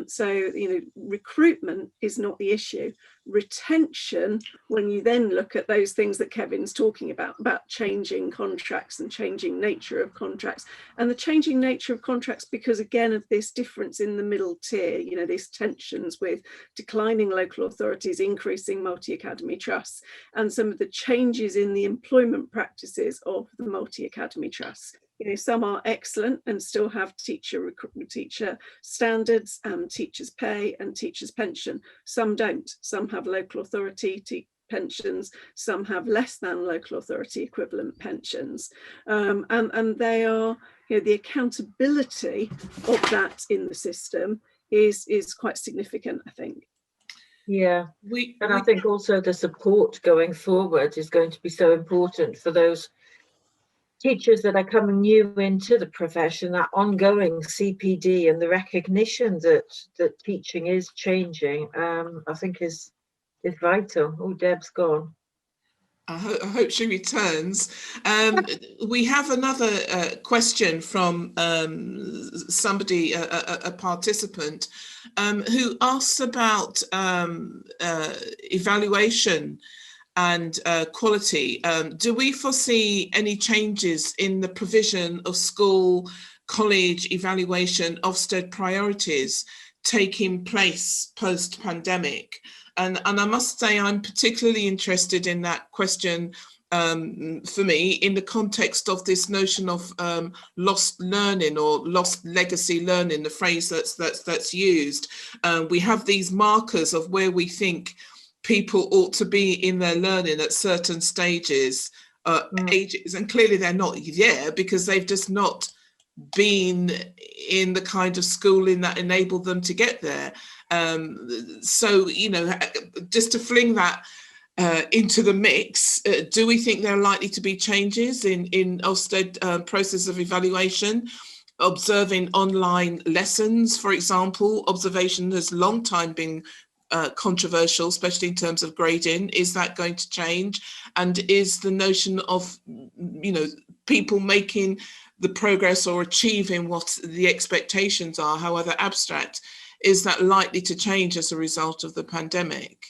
So, you know, recruitment is not the issue. Retention, when you then look at those things that Kevin's talking about changing contracts and changing nature of contracts, and the changing nature of contracts because, again, of this difference in the middle tier, you know, these tensions with declining local authorities, increasing multi-academy trusts, and some of the changes in the employment practices of the multi-academy trusts. You know, some are excellent and still have teacher standards, teachers' pay and teachers' pension. Some don't. Some have local authority pensions. Some have less than local authority equivalent pensions. And they are, you know, the accountability of that in the system is quite significant, I think. Yeah, and I think also the support going forward is going to be so important for those teachers that are coming new into the profession. That ongoing CPD and the recognition that teaching is changing, I think is vital. Oh, Deb's gone. I hope she returns. We have another question from somebody, a participant, who asks about evaluation and quality. Do we foresee any changes in the provision of school, college evaluation Ofsted priorities taking place post-pandemic? And I must say I'm particularly interested in that question for me in the context of this notion of lost learning or lost legacy learning, the phrase that's used. We have these markers of where we think people ought to be in their learning at certain stages, ages, and clearly they're not there because they've just not been in the kind of schooling that enabled them to get there. So, you know, just to fling that into the mix, do we think there are likely to be changes in Ofsted process of evaluation? Observing online lessons, for example, observation has long time been controversial, especially in terms of grading. Is that going to change? And is the notion of, you know, people making the progress or achieving what the expectations are, however abstract, is that likely to change as a result of the pandemic?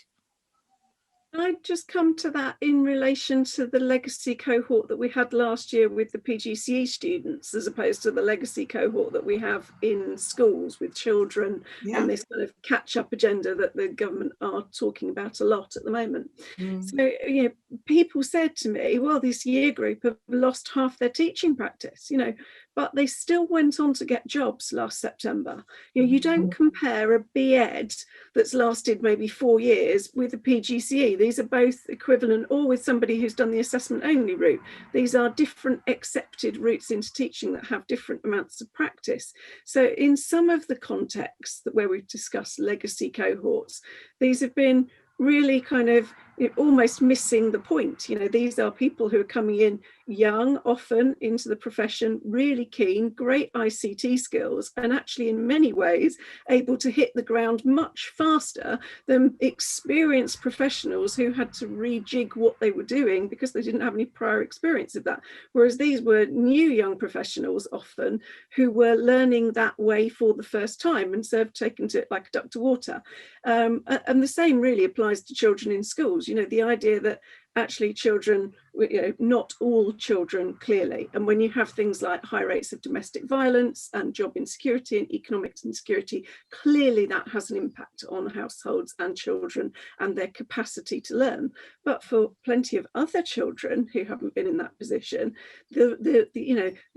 I'd just come to that in relation to the legacy cohort that we had last year with the PGCE students, as opposed to the legacy cohort that we have in schools with children, and this kind of catch-up agenda that the government are talking about a lot at the moment. So, you know, people said to me, well, this year group have lost half their teaching practice, you know, but they still went on to get jobs last September. You know, you don't compare a BEd that's lasted maybe 4 years with a PGCE. These are both equivalent, or with somebody who's done the assessment only route. These are different accepted routes into teaching that have different amounts of practice. So in some of the contexts where we've discussed legacy cohorts, these have been really kind of almost missing the point. You know, these are people who are coming in young, often into the profession, really keen, great ICT skills, and actually in many ways able to hit the ground much faster than experienced professionals who had to rejig what they were doing because they didn't have any prior experience of that. Whereas these were new young professionals often who were learning that way for the first time and so have taken to it like a duck to water. And the same really applies to children in schools. You know, the idea that actually children, you know, not all children clearly. And when you have things like high rates of domestic violence and job insecurity and economic insecurity, clearly that has an impact on households and children and their capacity to learn. But for plenty of other children who haven't been in that position, the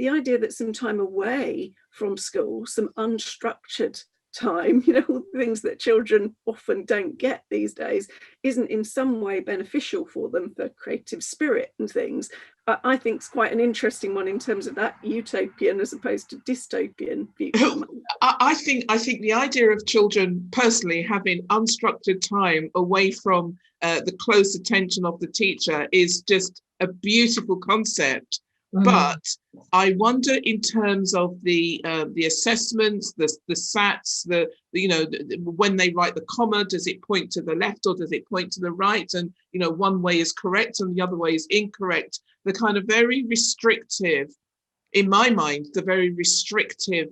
idea that some time away from school, some unstructured time, you know, all the things that children often don't get these days, isn't in some way beneficial for them for creative spirit and things. I think it's quite an interesting one in terms of that utopian as opposed to dystopian future. I think the idea of children personally having unstructured time away from the close attention of the teacher is just a beautiful concept. But I wonder in terms of the assessments, the SATs, when they write the comma, does it point to the left or does it point to the right? And, you know, one way is correct and the other way is incorrect. The kind of very restrictive in my mind, the very restrictive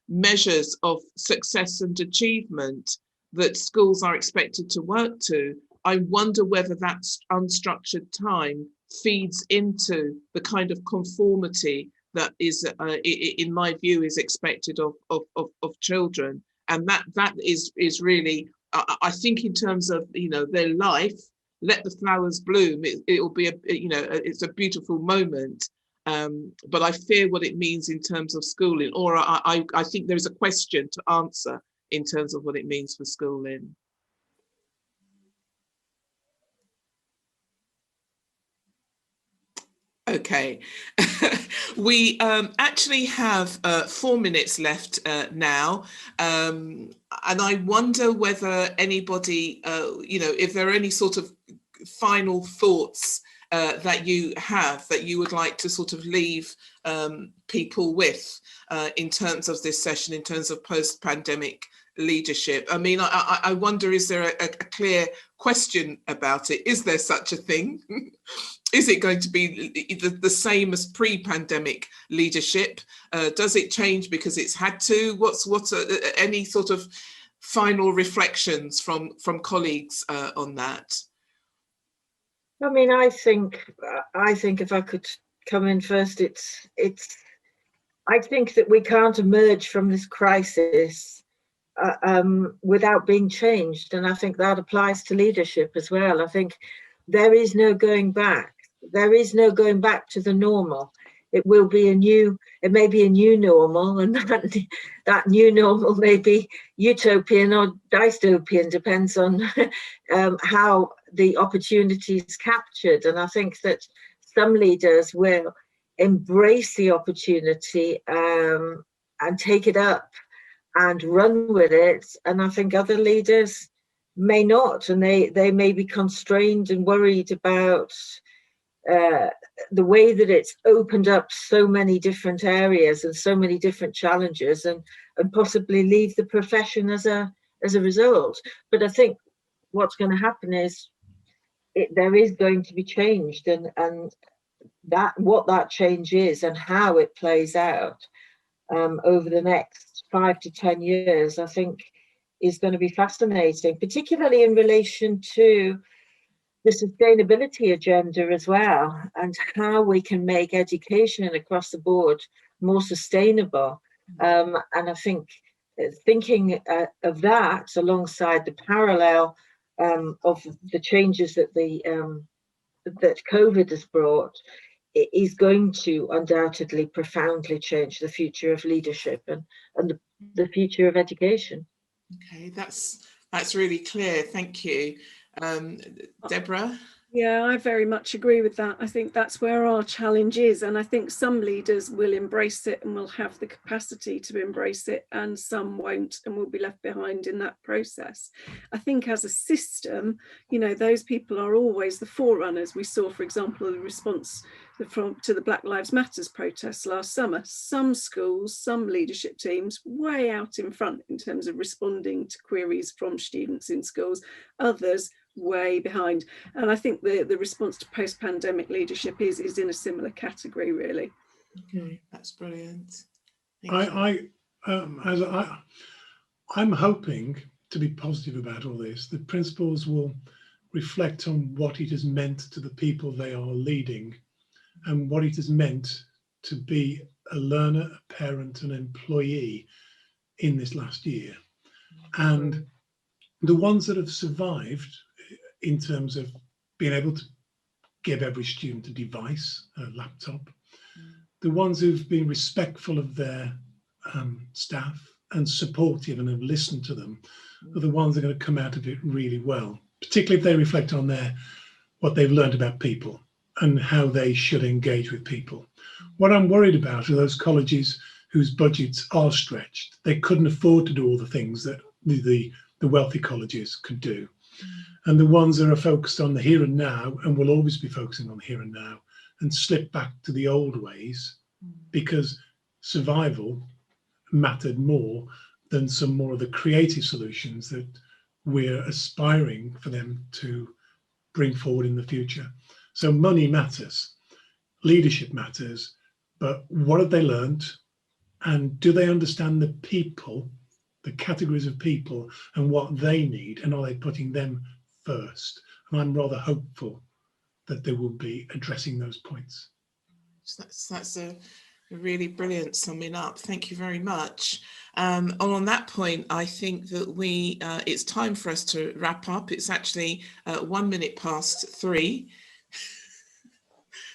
measures of success and achievement that schools are expected to work to, I wonder whether that unstructured time feeds into the kind of conformity that is, in my view, is expected of children. And that is really, I think, in terms of, you know, their life, let the flowers bloom. It will be it's a beautiful moment. But I fear what it means in terms of schooling, or I think there is a question to answer in terms of what it means for schooling. Okay, we actually have 4 minutes left now, and I wonder whether anybody, if there are any sort of final thoughts that you have that you would like to sort of leave people with in terms of this session, in terms of post-pandemic leadership. I mean, I wonder, is there a clear question about it? Is there such a thing? Is it going to be the same as pre-pandemic leadership? Does it change because it's had to? What's any sort of final reflections from colleagues on that? I mean, I think if I could come in first, I think that we can't emerge from this crisis without being changed, and I think that applies to leadership as well. I think there is no going back. There is no going back to the normal. It may be a new normal, and that new normal may be utopian or dystopian, depends on how the opportunity is captured. And I think that some leaders will embrace the opportunity and take it up and run with it. And I think other leaders may not, and they may be constrained and worried about the way that it's opened up so many different areas and so many different challenges, and possibly leave the profession as a result. But I think what's going to happen is there is going to be changed, and that what that change is and how it plays out over the next 5 to 10 years, I think is going to be fascinating, particularly in relation to the sustainability agenda as well, and how we can make education across the board more sustainable. And I think thinking of that alongside the parallel of the changes that that COVID has brought, it is going to undoubtedly profoundly change the future of leadership and the future of education. Okay, that's really clear. Thank you. Deborah? Yeah, I very much agree with that. I think that's where our challenge is. And I think some leaders will embrace it and will have the capacity to embrace it, and some won't and will be left behind in that process. I think as a system, you know, those people are always the forerunners. We saw, for example, the response to the Black Lives Matters protests last summer. Some schools, some leadership teams way out in front in terms of responding to queries from students in schools, others way behind. And I think the response to post-pandemic leadership is in a similar category, really. Okay, that's brilliant. I'm hoping to be positive about all this. The principals will reflect on what it has meant to the people they are leading, and what it has meant to be a learner, a parent, an employee in this last year. And the ones that have survived in terms of being able to give every student a device, a laptop, the ones who've been respectful of their staff and supportive and have listened to them are the ones that are going to come out of it really well, particularly if they reflect on what they've learned about people and how they should engage with people. What I'm worried about are those colleges whose budgets are stretched. They couldn't afford to do all the things that the wealthy colleges could do. And the ones that are focused on the here and now, and will always be focusing on the here and now, and slip back to the old ways because survival mattered more than some more of the creative solutions that we're aspiring for them to bring forward in the future. So money matters, leadership matters, but what have they learned? And do they understand the people, the categories of people and what they need? And are they putting them first? And I'm rather hopeful that they will be addressing those points. That's a really brilliant summing up. Thank you very much. On that point, I think that it's time for us to wrap up. It's actually 1 minute past 3.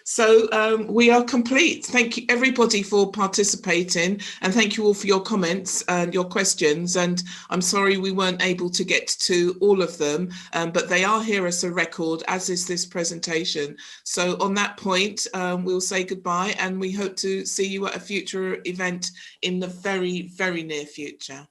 So we are complete. Thank you everybody for participating, and thank you all for your comments and your questions. And I'm sorry we weren't able to get to all of them, but they are here as a record, as is this presentation. So on that point, we'll say goodbye, and we hope to see you at a future event in the very, very near future.